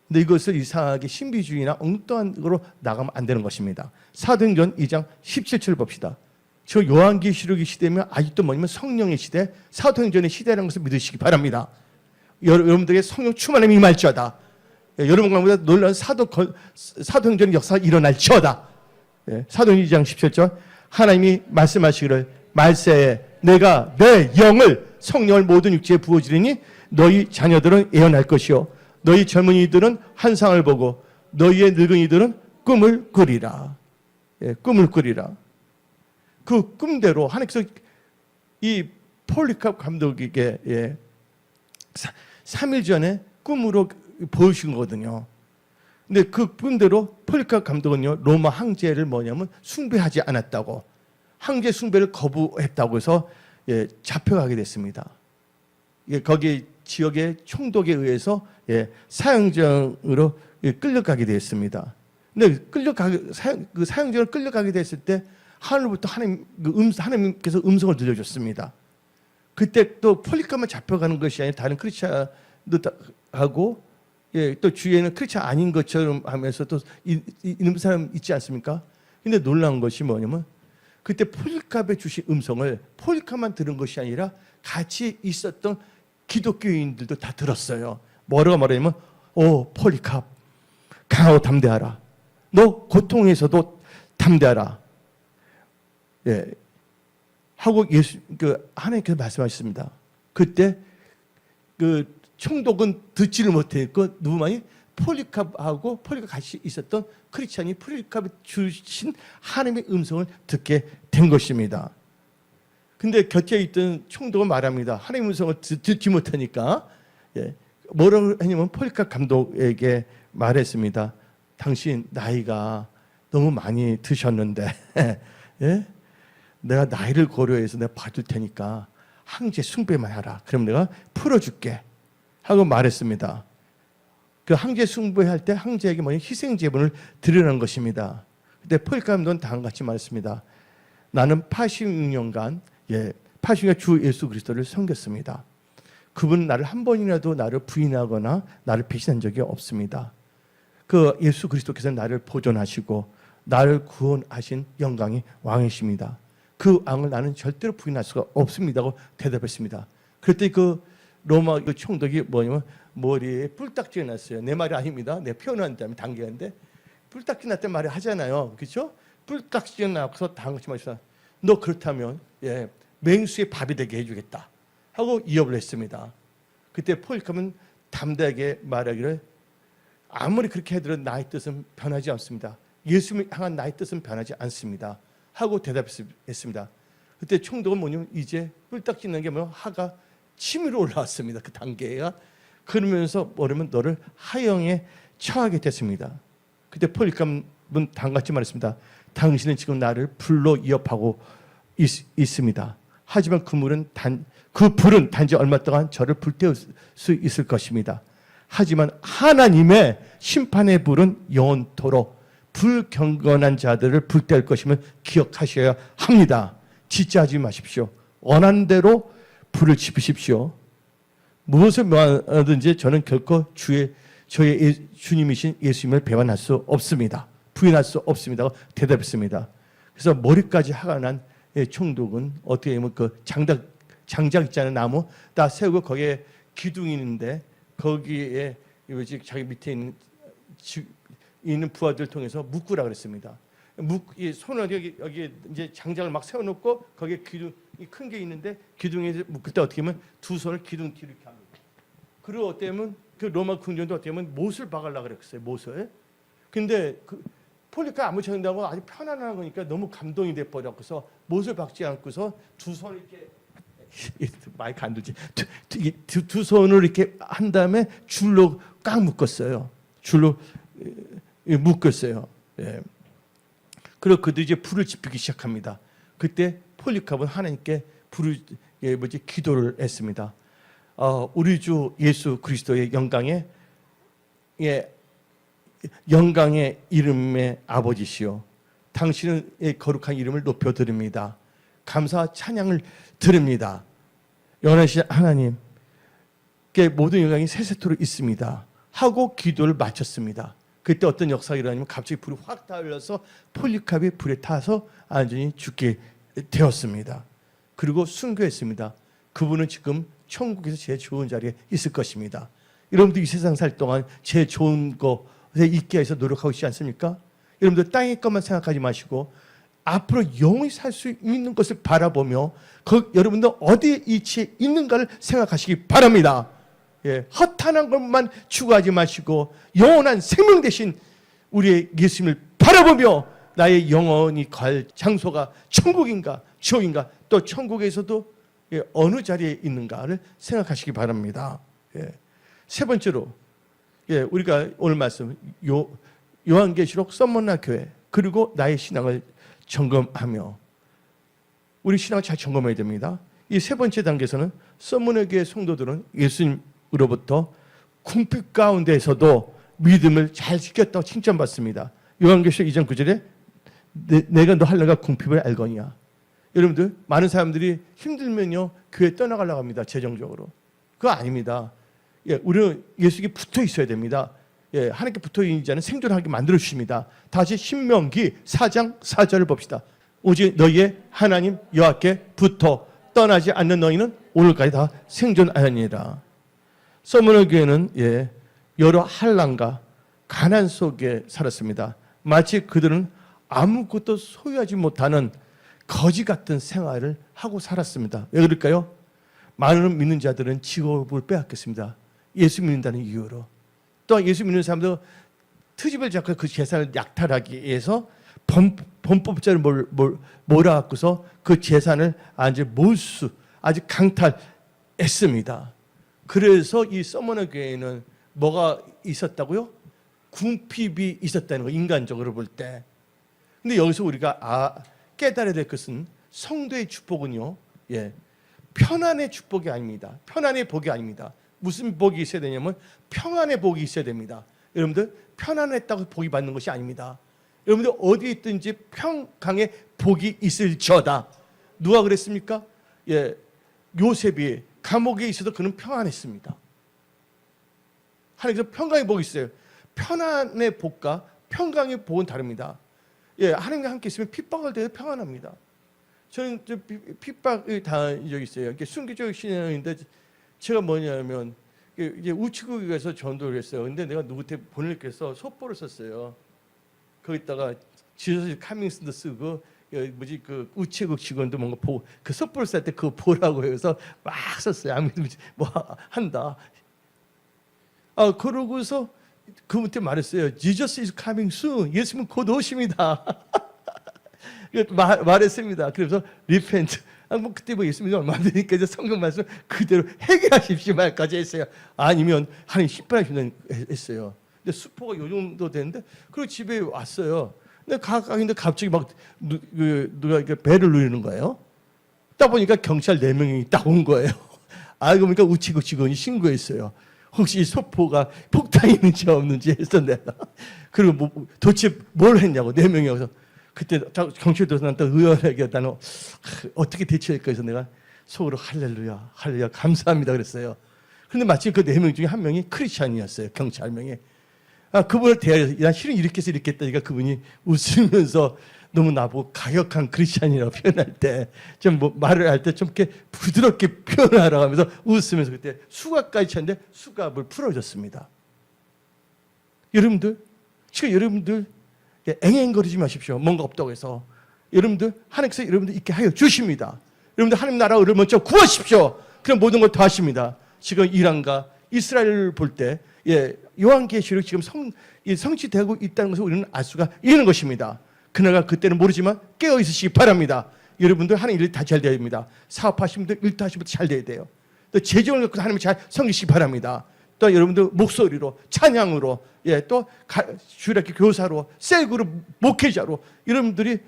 근데 이것을 이상하게 신비주의나 엉뚱한 거로 나가면 안 되는 것입니다. 사도행전 2장 17절 봅시다. 저 요한계시록의 시대면 아직도 뭐냐면 성령의 시대, 사도행전의 시대라는 것을 믿으시기 바랍니다. 여러분들에게 성령 충만함이 임할지어다. 여러분 가운데 놀라운 사도행전의 역사가 일어날지어다. 사도행전 2장 17절 하나님이 말씀하시기를 말세에 내가 내 영을 성령을 모든 육체에 부어주리니 너희 자녀들은 예언할 것이요 너희 젊은이들은 환상을 보고 너희의 늙은이들은 꿈을 꾸리라. 꿈을 꾸리라. 그 꿈대로 하나님께서 이 폴리캅 감독에게 3일 전에 꿈으로 보여주신 거거든요. 근데 그 꿈대로 폴리캅 감독은요 로마 황제를 뭐냐면 숭배하지 않았다고. 황제 숭배를 거부했다고 해서 잡혀가게 됐습니다. 거기 지역의 총독에 의해서 사형정으로 끌려가게 됐습니다. 근데 그 사형정을 끌려가게 됐을 때 하늘부터 하나님께서 음성을 들려줬습니다. 그때 또 폴리카만 잡혀가는 것이 아니라 다른 크리스찬도 하고 또 주위에는 크리스찬 아닌 것처럼 하면서 또 이런 사람 있지 않습니까? 근데 놀라운 것이 뭐냐면 그때 폴리캅에 주신 음성을 폴리캅만 들은 것이 아니라 같이 있었던 기독교인들도 다 들었어요. 뭐라고 말하냐면 폴리캅 강하고 담대하라. 너 고통에서도 담대하라. 하고 하나님께서 말씀하셨습니다. 그때 그 총독은 듣지를 못했고 누구만이 폴리캅하고 폴리캅 같이 있었던 크리스찬이 폴리캅이 주신 하나님의 음성을 듣게 된 것입니다. 근데 곁에 있던 총독은 말합니다. 하나님의 음성을 듣지 못하니까 뭐라고 했냐면 폴리캅 감독에게 말했습니다. 당신 나이가 너무 많이 드셨는데 내가 나이를 고려해서 내가 봐줄 테니까 황제 숭배만 하라. 그럼 내가 풀어줄게 하고 말했습니다. 그 황제 숭배할 때 황제에게 희생 제물을 드리는 것입니다. 그때 폴리캅 감독은 다음같이 말했습니다. 나는 86년간 86년 주 예수 그리스도를 섬겼습니다. 그분은 나를 한 번이라도 나를 부인하거나 나를 배신한 적이 없습니다. 그 예수 그리스도께서 나를 보존하시고 나를 구원하신 영광의 왕이십니다. 그 왕을 나는 절대로 부인할 수가 없습니다고 대답했습니다. 그랬더니 그 로마 그 총독이 뭐냐면 머리에 뿔딱지가 났어요. 내 말이 아닙니다. 내 표현한다면 단계인데 뿔딱지 났단 말을 하잖아요. 그렇죠? 뿔딱지가 나서 당같이 말했어. 너 그렇다면 맹수의 밥이 되게 해주겠다 하고 이업을 했습니다. 그때 폴리캅은 담대하게 말하기를 아무리 그렇게 해도 나의 뜻은 변하지 않습니다. 예수님을 향한 나의 뜻은 변하지 않습니다 하고 대답했습니다. 그때 총독은 뭐냐면 이제 뿔딱지 난 게 하가 치밀어 올라왔습니다. 그 단계가. 그러면서 뭐냐면 너를 하형에 처하게 됐습니다. 그때 폴리캅은 당같이 말했습니다. 당신은 지금 나를 불로 이업하고 있습니다. 하지만 그 불은 단지 얼마 동안 저를 불태울 수 있을 것입니다. 하지만 하나님의 심판의 불은 영원토록 불경건한 자들을 불태울 것임을 기억하셔야 합니다. 지체하지 마십시오. 원하는 대로 불을 지피십시오. 무엇을 명하든지 저는 결코 저의 주님이신 예수님을 배반할 수 없습니다. 부인할 수 없습니다. 대답했습니다. 그래서 머리까지 화가 난 총독은 어떻게 보면 그 장작 있잖아요. 나무 다 세우고 거기에 기둥이 있는데 거기에 자기 밑에 있는 부하들 통해서 묶으라 그랬습니다. 손을 여기 이제 장작을 막 세워놓고 거기에 기둥이 큰 게 있는데 기둥에 묶을 때 어떻게 하면 두 손을 기둥 뒤로 이렇게 합니다. 그리고 어떻게 하면 그 로마 궁전도 어떻게 하면 못을 박으려고 그랬어요. 못을. 근데 그 폴리캅 아무 정당하고 아주 편안한 거니까 너무 감동이 돼 버렸고서 못을 박지 않고서 두 손을 이렇게 마이크 안 들지. 두 손을 이렇게 한 다음에 줄로 꽉 묶었어요. 줄로 묶었어요. 그리고 그들이 이제 불을 지피기 시작합니다. 그때 폴리캅은 하나님께 기도를 했습니다. 우리 주 예수 그리스도의 영광의 이름의 아버지시오. 당신의 거룩한 이름을 높여드립니다. 감사와 찬양을 드립니다. 영원하신 하나님께 모든 영광이 세세토록 있습니다. 하고 기도를 마쳤습니다. 그때 어떤 역사가 일어나면 갑자기 불이 확 타올라서 폴리캅이 불에 타서 완전히 죽게 되었습니다. 그리고 순교했습니다. 그분은 지금 천국에서 제일 좋은 자리에 있을 것입니다. 여러분들 이 세상 살 동안 제일 좋은 것에 있게 해서 노력하고 있지 않습니까? 여러분들 땅의 것만 생각하지 마시고 앞으로 영원히 살 수 있는 것을 바라보며 여러분들 어디에 위치해 있는가를 생각하시기 바랍니다. 허탄한 것만 추구하지 마시고 영원한 생명 대신 우리의 예수님을 바라보며 나의 영원히 갈 장소가 천국인가 지옥인가 또 천국에서도 어느 자리에 있는가를 생각하시기 바랍니다. 세 번째로 우리가 오늘 말씀 요한계시록 서머나 교회 그리고 나의 신앙을 점검하며 우리 신앙을 잘 점검해야 됩니다. 이 세 번째 단계에서는 서문의 교회 성도들은 예수님으로부터 궁핍 가운데에서도 믿음을 잘 지켰다고 칭찬받습니다. 요한계시록 2장 9절에 내가 너 할례가 궁핍을 알거니와. 여러분들 많은 사람들이 힘들면요 교회 떠나가려고 합니다. 재정적으로. 그거 아닙니다. 예, 우리는 예수께 붙어 있어야 됩니다. 예, 하나님께 붙어 있는 자는 생존하게 만들어 주십니다. 다시 신명기 4장 4절을 봅시다. 오직 너희의 하나님 여호와께 붙어 떠나지 않는 너희는 오늘까지 다 생존하였느니라. 서문의 교회는 여러 환난과 가난 속에 살았습니다. 마치 그들은 아무것도 소유하지 못하는 거지 같은 생활을 하고 살았습니다. 왜 그럴까요? 많은 믿는 자들은 직업을 빼앗겼습니다. 예수 믿는다는 이유로. 또 예수 믿는 사람도 트집을 잡고 그 재산을 약탈하기 위해서 범법자를 몰아갖고서 그 재산을 아주 몰수, 아주 강탈했습니다. 그래서 이 서머너 교회에는 뭐가 있었다고요? 궁핍이 있었다는 거, 인간적으로 볼 때. 근데 여기서 우리가 깨달아야 될 것은 성도의 축복은요, 편안의 축복이 아닙니다. 편안의 복이 아닙니다. 무슨 복이 있어야 되냐면 평안의 복이 있어야 됩니다. 여러분들 편안했다고 복이 받는 것이 아닙니다. 여러분들 어디 있든지 평강의 복이 있을저다. 누가 그랬습니까? 요셉이 감옥에 있어도 그는 평안했습니다. 하나님께서 평강의 복이 있어요. 편안의 복과 평강의 복은 다릅니다. 하나님과 함께 있으면 핍박을 대해 평안합니다. 저는 핍박을 당한 적이 있어요. 순교적 신앙인데 제가 뭐냐면 이제 우체국에서 전도를 했어요. 근데 내가 누구한테 보낼게서 속보를 썼어요. 거기다가 지저스 카밍스도 쓰고 그 우체국 직원도 뭔가 보고 그 속보를 쓸 때 그거 보라고 해서 막 썼어요. 아무튼 뭐 한다. 그러고서 그분한테 말했어요. Jesus is coming soon. 예수님은 곧 오십니다. 말했습니다. 그래서 repent. 뭐 그때 뭐 예수님이 얼마 안 되니까 이제 성경 말씀 그대로 회개하십시오 말까지 했어요. 아니면 하나님 심판하신다 했어요. 근데 수포가 요 정도 되는데 그리고 집에 왔어요. 근데 갑자기 막 누가 이렇게 배를 누르는 거예요. 딱 보니까 경찰 4명이 딱 온 거예요. 알고 보니까 우체국 직원이 신고했어요. 혹시 소포가 폭탄이 있는지 없는지 해서 내가 그리고 뭐 도대체 뭘 했냐고 4명이 와서 그때 경찰도 나한테 의원에게 나는 어떻게 대처할까 해서 내가 속으로 할렐루야 할렐루야 감사합니다 그랬어요. 그런데 마침 그 4명 중에 한 명이 크리스찬이었어요. 경찰 명이. 그분을 대하여서 난 실은 이렇게 해서 이렇게 했다니까 그분이 웃으면서 너무 나보고 가격한 크리스찬이라고 표현할 때 좀 뭐 말을 할 때 좀 이렇게 부드럽게 표현하라고 하면서 웃으면서 그때 수갑까지 쳤는데 수갑을 풀어줬습니다. 여러분들 지금 여러분들 앵앵거리지 마십시오. 뭔가 없다고 해서 여러분들 하나님께서 여러분들 있게 하여 주십니다. 여러분들 하나님 나라 의를 먼저 구하십시오. 그럼 모든 걸 다 하십니다. 지금 이란과 이스라엘을 볼 때 요한계시록 지금 성취되고 있다는 것을 우리는 알 수가 있는 것입니다. 그날과 그때는 모르지만 깨어 있으시기 바랍니다. 여러분들 하는 일이 다 잘 돼야 됩니다. 사업하시는 분들 일도 하시는 분들 잘 돼야 돼요. 또 재정을 갖고 하나님 잘 섬기시기 바랍니다. 또 여러분들 목소리로 찬양으로 또 주일학교 교사로 셀그룹 목회자로 여러분들이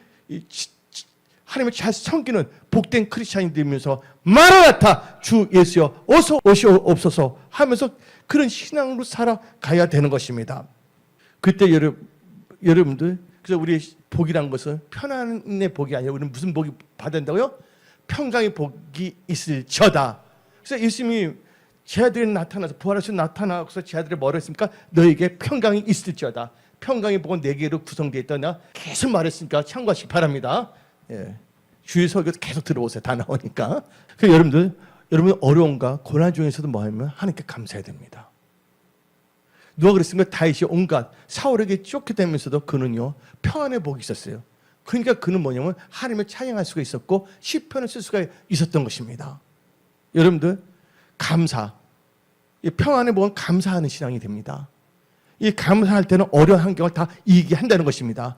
하나님을 잘 섬기는 복된 크리스찬이 되면서 마라나타 주 예수여 어서 오시옵소서 하면서 그런 신앙으로 살아가야 되는 것입니다. 그때 여러분들 그래서 우리 복이란 것은 편안의 복이 아니라 우리는 무슨 복이 받아야 된다고요? 평강의 복이 있을저다. 그래서 예수님이 제 아들이 나타나서 부활하셔서 나타나서 제 아들이 뭐라 했습니까? 너에게 평강이 있을지어다. 평강의 복은 4개로 구성되어 있다나 계속 말했으니까 참고하시기 바랍니다. 주의 설교도 계속 들어오세요. 다 나오니까. 그래서 여러분 어려움과 고난 중에서도 뭐 하면 하나님께 감사해야 됩니다. 누가 그랬습니까? 다윗이 온갖 사울에게 쫓겨다니면서도 그는요 평안의 복이 있었어요. 그러니까 그는 뭐냐면 하나님을 찬양할 수가 있었고 시편을 쓸 수가 있었던 것입니다. 여러분들 감사, 이 평안의 복은 감사하는 신앙이 됩니다. 이 감사할 때는 어려운 환경을 다 이기게 한다는 것입니다.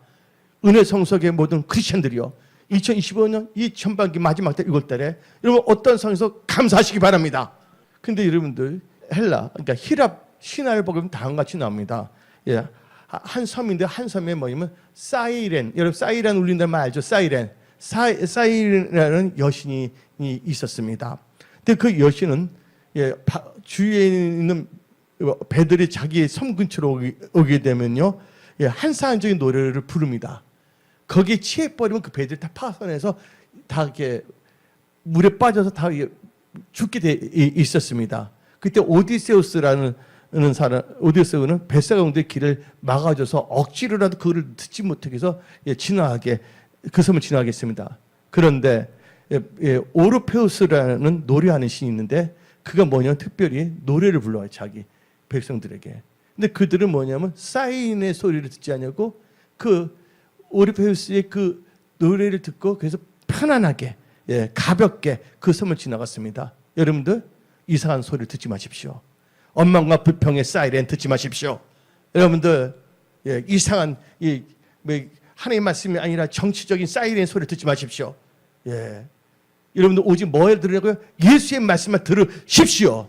은혜 성석의 모든 크리스천들이요 2025년 이 전반기 마지막 달 6월달에 여러분 어떤 상황에서 감사하시기 바랍니다. 근데 여러분들 헬라 그러니까 히랍 신화를 보면 다음과 같이 나옵니다. 한 섬인데 한 섬에 뭐냐면 사이렌, 여러분 사이렌 울린다는 말 알죠? 사이렌 사이라는 여신이 있었습니다. 근데 그 여신은 주위에 있는 배들이 자기의 섬 근처로 오게 되면요, 한사한적인 노래를 부릅니다. 거기에 취해버리면 그 배들이 다 파손해서 다 이렇게 물에 빠져서 다 죽게 돼 있었습니다. 그때 오디세우스라는 오디세우는 뱃사공들의 길을 막아줘서 억지로라도 그를 듣지 못하게 해서 그 섬을 지나가게 했습니다. 그런데 오르페우스라는 노래하는 신이 있는데 그가 뭐냐면 특별히 노래를 불러요, 자기 백성들에게. 근데 그들은 뭐냐면 사인의 소리를 듣지 않냐고 그 오르페우스의 그 노래를 듣고 그래서 편안하게 가볍게 그 섬을 지나갔습니다. 여러분들 이상한 소리를 듣지 마십시오. 원망과 불평의 사이렌 듣지 마십시오. 여러분들 이상한 하나님의 말씀이 아니라 정치적인 사이렌 소리 듣지 마십시오. 여러분들 오직 뭘 들으려고요? 예수의 말씀만 들으십시오.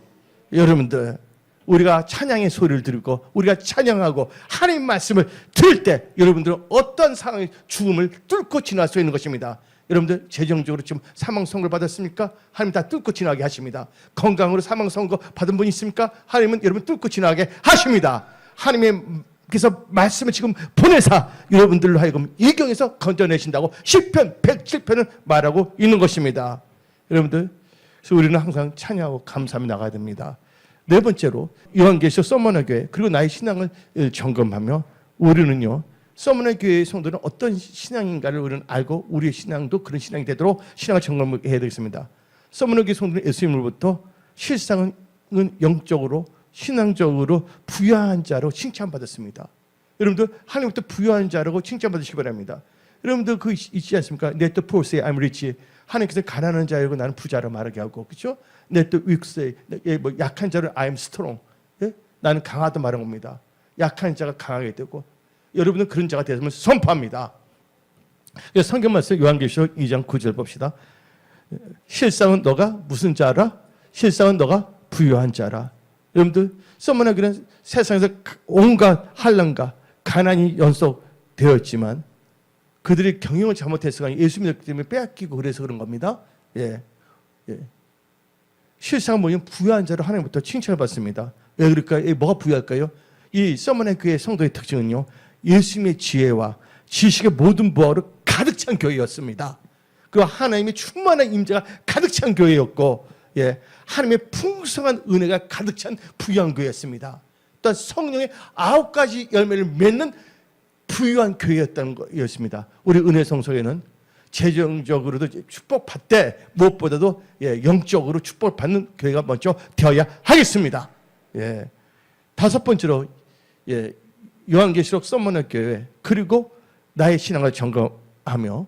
여러분들 우리가 찬양의 소리를 들고 우리가 찬양하고 하나님의 말씀을 들을 때 여러분들은 어떤 상황의 죽음을 뚫고 지날 수 있는 것입니다. 여러분들 재정적으로 지금 사망 선고를 받았습니까? 하나님 다 뚫고 지나게 하십니다. 건강으로 사망 선고 받은 분이 있습니까? 하나님은 여러분 뚫고 지나게 하십니다. 하나님께서 말씀을 지금 보내사 여러분들로 하여금 일경에서 건져내신다고 시편 107편을 말하고 있는 것입니다. 여러분들, 그래서 우리는 항상 찬양하고 감사하며 나가야 됩니다. 네 번째로 요한계시록 서머너 교회 그리고 나의 신앙을 점검하며 우리는요, 서머너 교회의 성도는 어떤 신앙인가를 우리는 알고 우리의 신앙도 그런 신앙이 되도록 신앙을 점검해야 되겠습니다. 서머너 교회 성도는 예수님으로부터 실상은 영적으로 신앙적으로 부유한 자로 칭찬받았습니다. 여러분들 하나님부터 부유한 자라고 칭찬받으시기 바랍니다. 여러분들 그 있지 않습니까? Let the poor say I'm rich. 하나님께서 가난한 자이고 나는 부자로 말하게 하고, 그렇죠? Let the weak say, 약한 자를 I'm strong. 나는 강하다 말한 겁니다. 약한 자가 강하게 되고, 여러분은 그런 자가 되면 선포합니다. 성경 말씀 요한계시록 2장 9절 봅시다. 실상은 너가 무슨 자라? 실상은 너가 부유한 자라. 여러분들 서머너 교회는 세상에서 온갖 환난과 가난이 연속되었지만 그들이 경영을 잘못해서 예수 믿었기 때문에 빼앗기고 그래서 그런 겁니다. 실상은 뭐냐면 부유한 자로 하나님부터 칭찬을 받습니다. 왜 그럴까요? 뭐가 부유할까요? 이 서머너 교회 성도의 특징은요, 예수님의 지혜와 지식의 모든 부하로 가득 찬 교회였습니다. 그리고 하나님의 충만한 임재가 가득 찬 교회였고, 하나님의 풍성한 은혜가 가득 찬 부유한 교회였습니다. 또한 성령의 9가지 열매를 맺는 부유한 교회였다는 것이었습니다. 우리 은혜성소에는 재정적으로도 축복받되 무엇보다도 영적으로 축복받는 교회가 먼저 되어야 하겠습니다. 다섯 번째로 요한계시록 서머너 교회 그리고 나의 신앙을 점검하며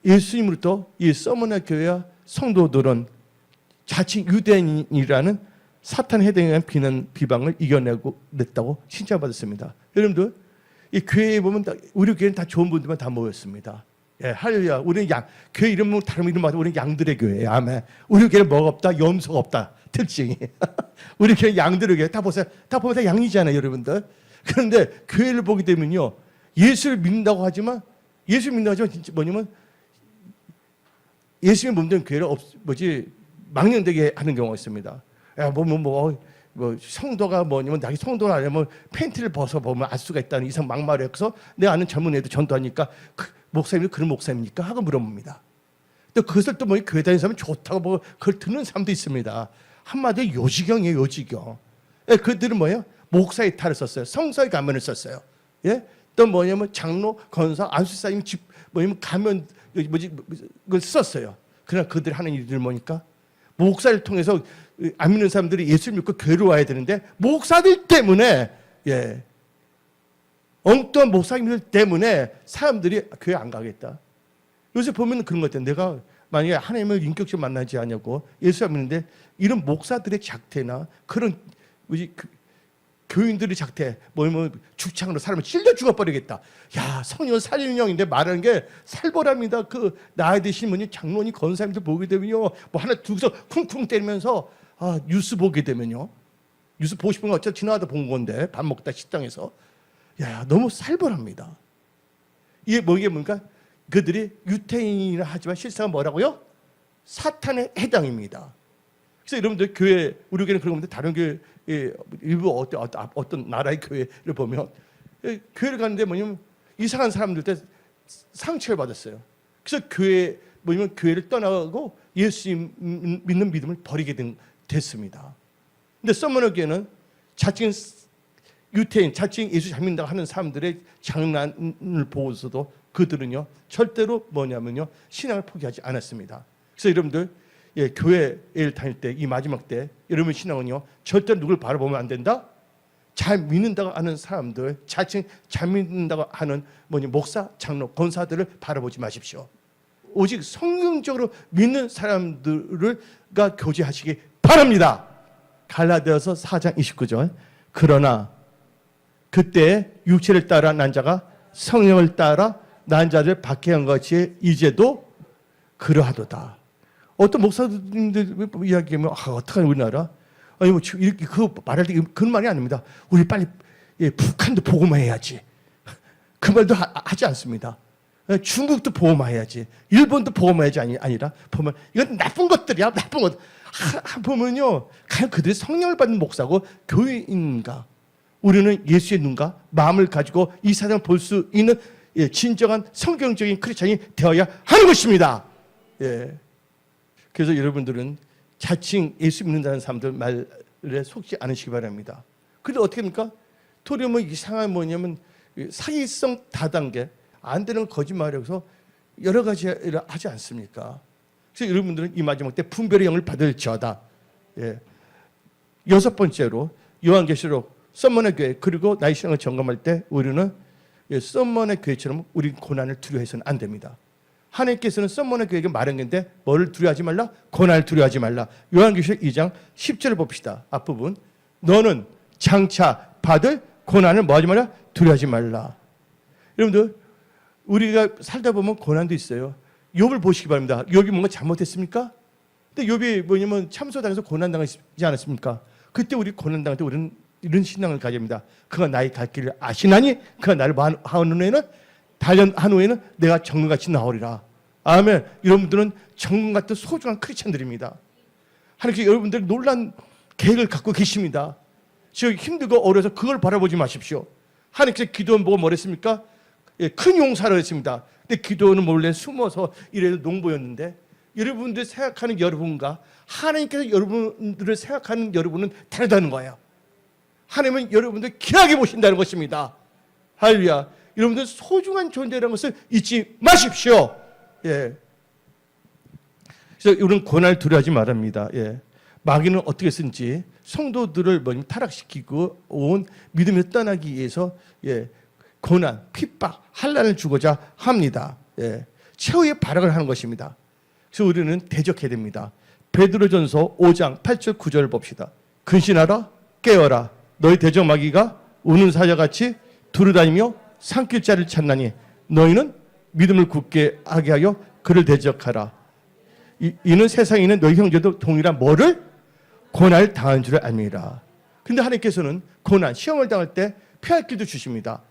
예수님으로부터 이 서머너 교회와 성도들은 자칭 유대인이라는 사탄에 해당하는 비방을 이겨내고 냈다고 칭찬받았습니다. 여러분들 이 교회에 보면 우리 교회는 다 좋은 분들만 다 모였습니다. 할렐루야. 우리는 교회 이름은 다른 이름 맞아. 우리는 양들의 교회예요. 아멘. 우리 교회는 뭐가 없다? 염소가 없다. 특징이. 우리 교회 양들의 교회 다 보세요. 다 보면 다 양이잖아요, 여러분들. 그런데 교회를 보게 되면요, 예수를 믿는다고 하지만 진짜 뭐냐면 예수의 몸된 교회를 망령되게 하는 경우가 있습니다. 성도가 뭐냐면 자기 성도가 아니면 팬티를 벗어보면 알 수가 있다는 이상 막말이어서 내 아는 젊은 애들 전도하니까 목사님이 그런 목사입니까? 하고 물어봅니다. 또 그것을 또 교회 다니는 사람은 좋다고 그걸 듣는 사람도 있습니다. 한마디로 요지경이에요, 요지경. 그들은 뭐예요? 목사의 탈을 썼어요. 성서의 가면을 썼어요. 또 뭐냐면 장로, 권사, 안수사님 가면 그걸 썼어요. 그러나 그들 하는 일들은 뭐니까? 목사를 통해서 안 믿는 사람들이 예수를 믿고 교회로 와야 되는데 목사들 때문에 엉뚱한 목사님들 때문에 사람들이 교회 안 가겠다. 요새 보면 그런 것 같아요. 내가 만약에 하나님을 인격적으로 만나지 않냐고 예수 안 믿는데 이런 목사들의 작태나 그런 교인들의 작태, 죽창으로 사람을 찔러 죽어버리겠다. 야, 성령 살리는 영인데 말하는 게 살벌합니다. 그 나이 드신 분이 장로니 권사님들 보게 되면요, 하나 두고서 쿵쿵 때리면서 뉴스 보게 되면요, 뉴스 보고 싶은 거 어차피 지나가다 본 건데 밥 먹다 식당에서 너무 살벌합니다. 이게 뭔가 그들이 유태인이라 하지만 실상은 뭐라고요? 사탄의 해당입니다. 그래서 여러분들 교회, 우리 교회는 그런 건데 다른 교회 일부 어떤 나라의 교회를 보면 교회를 가는데 뭐냐면 이상한 사람들한테 상처를 받았어요. 그래서 교회를 떠나고 예수 믿는 믿음을 버리게 됐습니다. 근데 서머너 교회는 자칭 유태인, 자칭 예수 잘 믿는다고 하는 사람들의 장난을 보고서도 그들은요 절대로 뭐냐면요 신앙을 포기하지 않았습니다. 그래서 여러분들 교회를 다닐 때 이 마지막 때 여러분 신앙은요 절대로 누굴 바라보면 안 된다. 잘 믿는다고 하는 사람들, 자칭 잘 믿는다고 하는 목사, 장로, 권사들을 바라보지 마십시오. 오직 성경적으로 믿는 사람들과 교제하시기 바랍니다. 갈라디아서 4장 29절. 그러나 그때 육체를 따라 난 자가 성령을 따라 난 자를 박해한 것이 이제도 그러하도다. 어떤 목사님들 이야기하면 어떡하냐 우리나라. 아니 이렇게 그 말할 때 그런 말이 아닙니다. 우리 빨리 북한도 보고만 해야지. 그 말도 하지 않습니다. 중국도 보고만 해야지. 일본도 보고만 해야지 아니라 보면 이건 나쁜 것들이야. 나쁜 것. 보면요. 과연 그들이 성령을 받는 목사고 교회인가? 우리는 예수의 눈과 마음을 가지고 이 세상을 볼 수 있는 진정한 성경적인 크리스찬이 되어야 하는 것입니다. 그래서 여러분들은 자칭 예수 믿는다는 사람들 말에 속지 않으시기 바랍니다. 그런데 어떻게 합니까? 도리어 이상한 뭐냐면 사기성 다단계, 안 되는 거짓말이라서 여러 가지를 하지 않습니까? 그래서 여러분들은 이 마지막 때 분별의 영을 받을지어다. 여섯 번째로 요한계시록 썸머네 교회 그리고 나의 신앙을 점검할 때 우리는 썸머네 교회처럼 우리 고난을 두려워해서는 안 됩니다. 하나님께서는 썸머네 교회에게 말한 건데 뭐를 두려워하지 말라? 고난을 두려워하지 말라. 요한계시록 2장 10절을 봅시다. 앞부분. 너는 장차 받을 고난을 뭐하지 말라? 두려워하지 말라. 여러분들 우리가 살다 보면 고난도 있어요. 욥을 보시기 바랍니다. 욥이 뭔가 잘못했습니까? 근데 욥이 뭐냐면 참소당해서 고난당하지 않았습니까? 그때 우리 고난당할 때 우리는 이런 신앙을 가져야 합니다. 그가 나의 갈 길을 아시나니 그가 나를 단련한 후에는 내가 정금같이 나오리라. 아멘. 여러분들은 정금 같은 소중한 크리스찬들입니다. 하나님께서 여러분들 놀란 계획을 갖고 계십니다. 지금 힘들고 어려워서 그걸 바라보지 마십시오. 하나님께서 기도원 보고 뭐랬습니까? 큰 용사를 했습니다. 근데 기도원은 몰래 숨어서 이래도 농부였는데 여러분들 생각하는 여러분과 하나님께서 여러분들을 생각하는 여러분은 다르다는 거예요. 하나님은 여러분들 귀하게 보신다는 것입니다. 할렐루야. 여러분들 소중한 존재라는 것을 잊지 마십시오. 그래서 우리는 고난을 두려워하지 말합니다. 마귀는 어떻게 쓴지 성도들을 타락시키고 온 믿음을 떠나기 위해서 고난, 핍박, 환난을 주고자 합니다. 최후의 발악을 하는 것입니다. 그래서 우리는 대적해야 됩니다. 베드로전서 5장 8절 9절을 봅시다. 근신하라, 깨어라. 너희 대적 마귀가 우는 사자같이 두루다니며 삼킬 자를 찾나니 너희는 믿음을 굳게 하게 하여 그를 대적하라. 이는 세상에 있는 너희 형제도 동일한 뭐를? 고난을 당한 줄 압니다. 그런데 하나님께서는 고난, 시험을 당할 때 피할 길도 주십니다.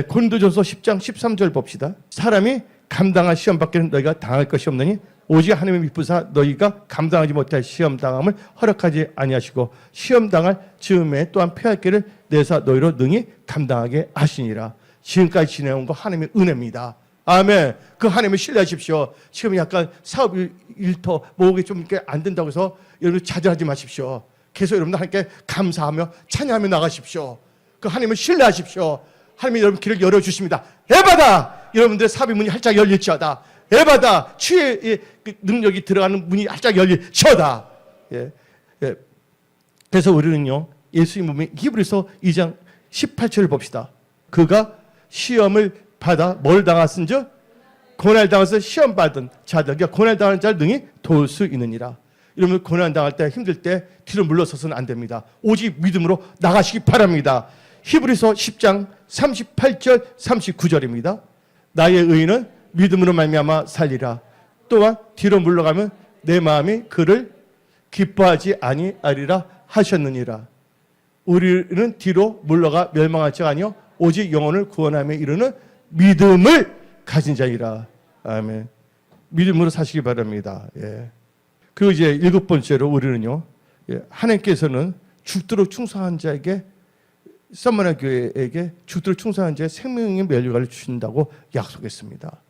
고린도전서 10장 13절 봅시다. 사람이 감당할 시험 밖에는 너희가 당할 것이 없느니 오직 하나님의 미쁘사 너희가 감당하지 못할 시험 당함을 허락하지 아니하시고 시험 당할 즈음에 또한 피할 길을 내사 너희로 능히 감당하게 하시니라. 지금까지 지내온 거 하나님의 은혜입니다. 아멘. 그 하나님을 신뢰하십시오. 지금 약간 사업 일터 뭐가 좀 이렇게 안 된다고 해서 여러분 좌절하지 마십시오. 계속 여러분들 하나님께 감사하며 찬양하며 나가십시오. 그 하나님을 신뢰하십시오. 하나님이 여러분 길을 열어주십니다. 에바다! 여러분들의 사업의 문이 활짝 열릴지어다. 에바다! 치유의 능력이 들어가는 문이 활짝 열릴지어다. 그래서 우리는요, 예수님 몸의 히브리서 2장 18절을 봅시다. 그가 시험을 받아 뭘 당했은즉 고난을 당해서 시험 받은 자들, 그러니까 고난을 당하는 자를 능히 도울 수 있느니라. 여러분 고난 당할 때 힘들 때 뒤로 물러서서는 안 됩니다. 오직 믿음으로 나가시기 바랍니다. 히브리서 10장 38절 39절입니다. 나의 의인은 믿음으로 말미암아 살리라. 또한 뒤로 물러가면 내 마음이 그를 기뻐하지 아니하리라 하셨느니라. 우리는 뒤로 물러가 멸망할 자가 아니요 오직 영혼을 구원함에 이르는 믿음을 가진 자이라. 아멘. 믿음으로 사시기 바랍니다. 예. 그리고 이제 7번째로 우리는요, 예, 하나님께서는 죽도록 충성한 자에게, 썸머나 교회에게 죽도록 충성한 자의 생명의 멸류관을 주신다고 약속했습니다.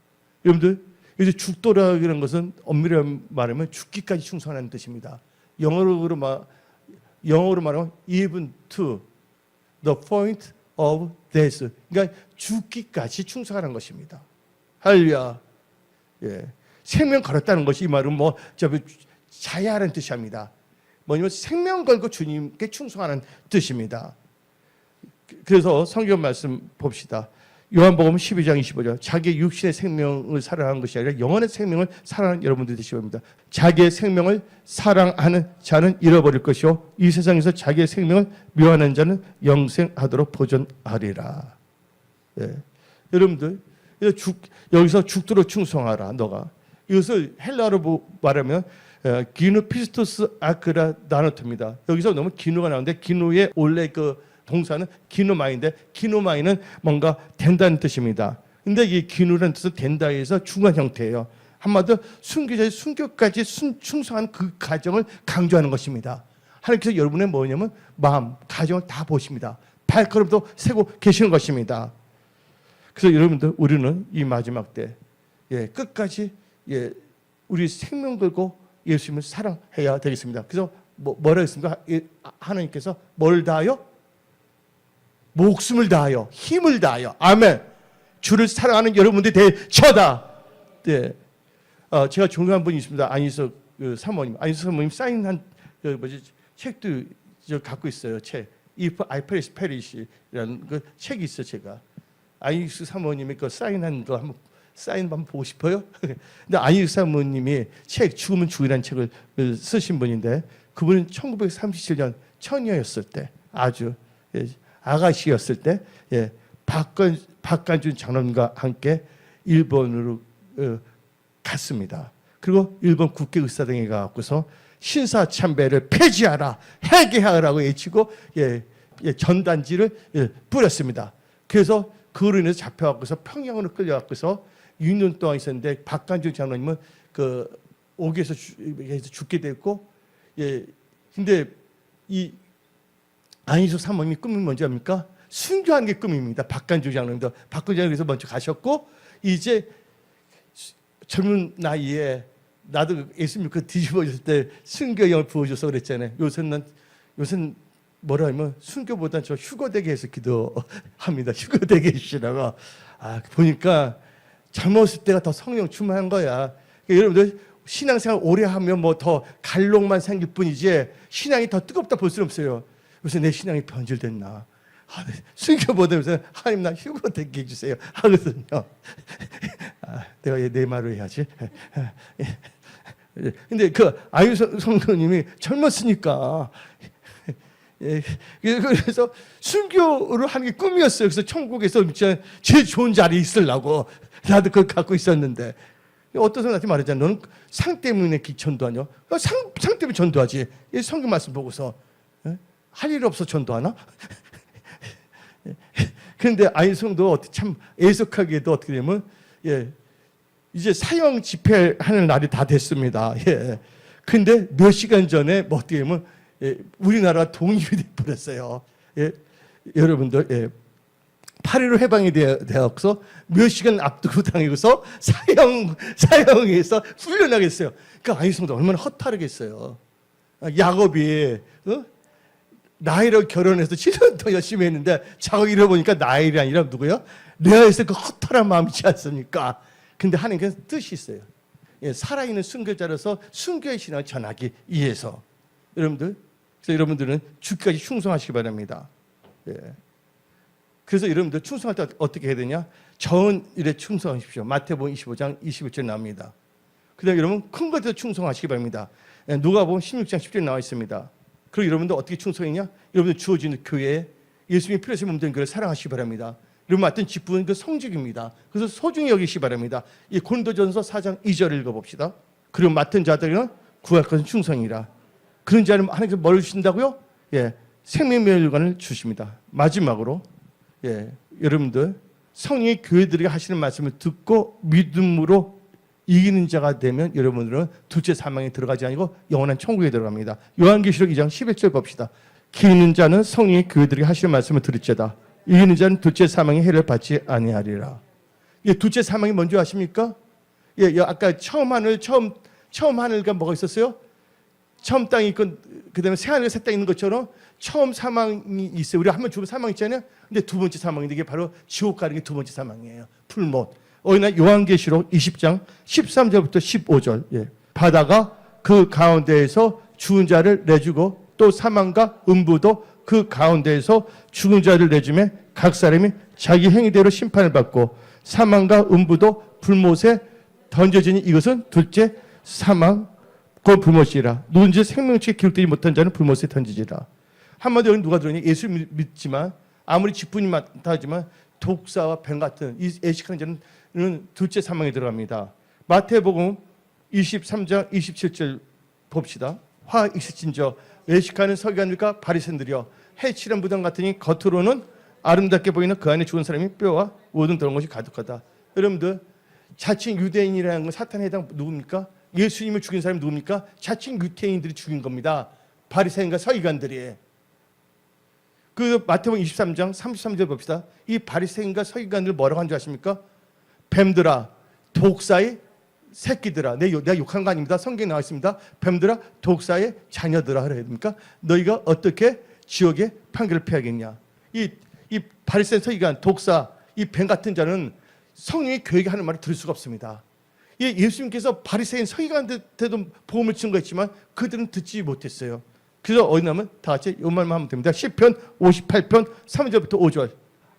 여러분들, 이제 죽도라는 것은 엄밀히 말하면 죽기까지 충성하는 뜻입니다. 영어로 말하면 even to the point of death. 그러니까 죽기까지 충성하는 것입니다. 할렐루야. 예. 생명 걸었다는 것이 이 말은 자야하는 뜻이 합니다. 뭐냐면 생명 걸고 주님께 충성하는 뜻입니다. 그래서 성경 말씀 봅시다. 요한복음 12장 25절. 자기의 육신의 생명을 사랑하는 것이 아니라 영원의 생명을 사랑하는 여러분들 되시기 바랍니다. 자기의 생명을 사랑하는 자는 잃어버릴 것이요 이 세상에서 자기의 생명을 묘하는 자는 영생하도록 보존하리라. 예. 여러분들, 여기서 죽도록 충성하라. 너가 이것을 헬라어로 말하면 기누 피스토스 아크라 나노토입니다. 여기서 너무 기누가 나오는데 기누의 원래 그 동사는 기노마인데 기노마인은 뭔가 된다는 뜻입니다. 근데 이 기누라는 뜻은 된다에서 중간 형태예요. 한마디로 순교자의 순교까지 충성한 그 가정을 강조하는 것입니다. 하나님께서 여러분의 뭐냐면 마음, 가정을 다 보십니다. 발걸음도 세고 계시는 것입니다. 그래서 여러분들 우리는 이 마지막 때 끝까지 우리 생명 걸고 예수님을 사랑해야 되겠습니다. 그래서 뭐라 했습니까? 하나님께서 뭘 다하여? 목숨을 다하여, 힘을 다하여. 아멘. 주를 사랑하는 여러분들이 대처다. 네. 제가 존경한 분이 있습니다. 안희석 사모님. 안희석 사모님 사인한 책도 저 갖고 있어요. 책. If I Perish, Perish라는 그 책이 있어요. 제가 안희석 사모님의 그 사인한 거 사인 한번 보고 싶어요. 근데 안희석 사모님이 책 죽으면 죽이라는 책을 쓰신 분인데 그분은 1937년 처녀였을 때 아주 아가씨였을 때 박관준 장로님과 함께 일본으로 갔습니다. 그리고 일본 국회의사당에 가고서 신사참배를 폐지하라, 해계하라고 외치고 전단지를 뿌렸습니다. 그래서 그로 인해서 잡혀갖고서 평양으로 끌려갖고서 6년 동안 있었는데 박관준 장로님은 그 옥에서 죽게 됐고, 근데 이 안희석 사모님이 꿈이 뭔지 압니까? 순교하는 게 꿈입니다. 박관주 장로님도 박관주 장로님께서 먼저 가셨고 이제 젊은 나이에 나도 예수님 그 뒤집어질 때 순교영을 부어줘서 그랬잖아요. 요새는 뭐라 하면 순교보다 저 휴거되게 해서 기도합니다. 휴거되게 해주시라고. 보니까 젊었을 때가 더 성령 충만한 거야. 그러니까 여러분들 신앙생활 오래 하면 뭐 더 갈록만 생길 뿐이지 신앙이 더 뜨겁다 볼 수는 없어요. 요새 내 신앙이 변질됐나? 순교보다 요새 하나님 나 휴거되게 해주세요 하거든요. 내가 내 말을 해야지. 근데 그 안희석 성도님이 젊었으니까 그래서 순교를 하는 게 꿈이었어요. 그래서 천국에서 진짜 제일 좋은 자리에 있으려고 나도 그걸 갖고 있었는데 어떤 사람한테 말했잖아. 너는 상 때문에 전도하냐? 상 때문에 전도하지. 이 성경 말씀 보고서 할 일 없어 전도하나? 그런데 안희성도 참 애석하게도 어떻게 되면 이제 사형 집회하는 날이 다 됐습니다. 근데 몇 시간 전에 어떻게 되면 우리나라가 독립이 돼버렸어요. 여러분들 8.15 해방이 되어서 몇 시간 앞두고 당하고서 사형에서 풀려나겠어요. 그러니까 안희성도 얼마나 허탈하겠어요. 야곱이 나이로 결혼해서 7년 더 열심히 했는데 자고 잃어보니까 나일이 아니라 누구요? 레아에서 그 허탈한 마음이 있지 않습니까? 근데 하나님께서 뜻이 있어요. 살아있는 순교자로서 순교의 신앙을 전하기 위해서 여러분들, 그래서 여러분들은 주까지 충성하시기 바랍니다. 그래서 여러분들 충성할 때 어떻게 해야 되냐? 저은 일에 충성하십시오. 마태복음 25장 21절 나옵니다. 그다음에 여러분 큰 것에도 충성하시기 바랍니다. 누가복음 16장 10절 나와 있습니다. 그리고 여러분들 어떻게 충성했냐? 여러분들 주어지는 교회에 예수님이 필요해서 몸된 교회를 사랑하시기 바랍니다. 여러분 맡은 직분은 그 성직입니다. 그래서 소중히 여기시기 바랍니다. 이 고린도전서 4장 2절을 읽어봅시다. 그리고 맡은 자들은 구할 것은 충성이라. 그런 자는 하나님께서 뭘 주신다고요? 생명멸류관을 주십니다. 마지막으로 여러분들 성령이 교회들에게 하시는 말씀을 듣고 믿음으로 이기는 자가 되면 여러분들은 둘째 사망에 들어가지 아니고 영원한 천국에 들어갑니다. 요한계시록 2장 11절 봅시다. 기는 자는 성령의 교회들에게 하시는 말씀을 들을지어다. 이기는 자는 둘째 사망의 해를 받지 아니하리라. 예, 둘째 사망이 뭔지 아십니까? 예, 아까 처음 하늘과 뭐가 있었어요? 처음 땅이 있고 그다음에 새 하늘과 새 땅이 있는 것처럼 처음 사망이 있어요. 우리가 한 번 죽으면 사망 있잖아요. 근데 두 번째 사망인데 이게 바로 지옥 가는 게 두 번째 사망이에요. 풀못. 어이나 요한계시록 20장 13절부터 15절. 예. 바다가 그 가운데에서 죽은 자를 내주고 또 사망과 음부도 그 가운데에서 죽은 자를 내주매 각 사람이 자기 행위대로 심판을 받고 사망과 음부도 불못에 던져지니 이것은 둘째 사망 그 불못이라. 누군지 생명책에 기록되지 못한 자는 불못에 던지지라. 한마디로 누가 들으니 예수 믿지만 아무리 직분이 많다 하지만 독사와 뱀 같은 이 애식하는 자는 둘째 사망에 들어갑니다. 마태복음 23장 27절 봅시다. 화 있으신저 외식하는 서기관들과 바리새인들이여 해치는 무덤 같으니 겉으로는 아름답게 보이는 그 안에 죽은 사람이 뼈와 모든 더러운 것이 가득하다. 여러분들 자칭 유대인이라는 건 사탄에 해당 누굽니까? 예수님을 죽인 사람이 누굽니까? 자칭 유대인들이 죽인 겁니다. 바리새인과 서기관들이. 그 마태복음 23장 33절 봅시다. 이 바리새인과 서기관들 뭐라고 한 줄 아십니까? 뱀들아, 독사의 새끼들아. 내가 욕한 거 아닙니다. 성경에 나와 있습니다. 뱀들아, 독사의 자녀들아 하라 됩니까? 너희가 어떻게 지옥의 판결을 피하겠냐? 이 바리새인 서기관, 독사, 이 뱀 같은 자는 성령의 교회가 하는 말을 들을 수가 없습니다. 예수님께서 바리새인 서기관한테도 복음을 준 거 있지만 그들은 듣지 못했어요. 그래서 어디 나면 다 같이 이 말만 하면 됩니다. 시편 58편 3절부터 5절.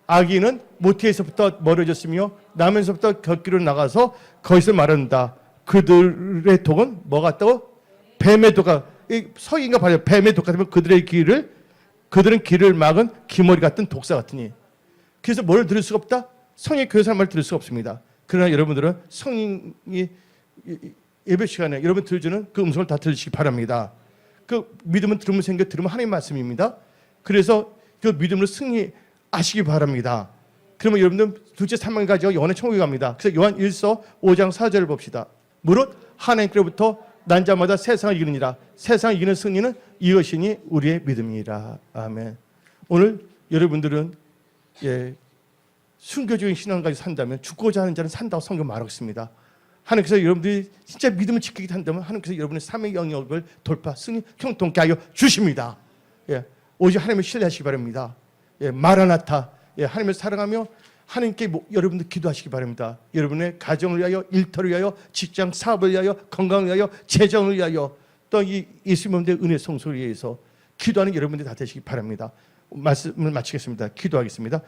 악인은 모태에서부터 멀어졌으며 나면서부터 곁길로 나가서 거기서 말한다. 그들의 독은 뭐 같다고? 뱀의 독아. 서기인과 바리새인 뱀의 독 같으면 그들은 길을 막은 기머리 같은 독사 같으니. 그래서 뭘 들을 수가 없다? 성의 교회사 말을 들을 수가 없습니다. 그러나 여러분들은 성령이 예배 시간에 여러분 들려주는 그 음성을 다 들으시기 바랍니다. 그 믿음은 들으면 생겨 들으면 하나님의 말씀입니다. 그래서 그 믿음으로 승리하시기 바랍니다. 그러면 여러분들 둘째 사망을 가지고 영원의 천국에 갑니다. 그래서 요한 1서 5장 4절을 봅시다. 무릇 하나님께로부터 난 자마다 세상을 이기느니라. 세상을 이기는 승리는 이것이니 우리의 믿음이라. 아멘. 오늘 여러분들은 순교적인 신앙까지 산다면 죽고자 하는 자는 산다고 성경 말하고 있습니다. 하나님께서 여러분들이 진짜 믿음을 지키게 한다면 하나님께서 여러분의 삶의 영역을 돌파, 승리, 형통케 하여 주십니다. 오직 하나님을 신뢰하시기 바랍니다. 마라나타, 하나님을 사랑하며 하나님께 여러분들 기도하시기 바랍니다. 여러분의 가정을 위하여, 일터를 위하여, 직장 사업을 위하여, 건강을 위하여, 재정을 위하여, 또 이 예수님의 은혜 성소를 위해서 기도하는 여러분들이 다 되시기 바랍니다. 말씀을 마치겠습니다. 기도하겠습니다.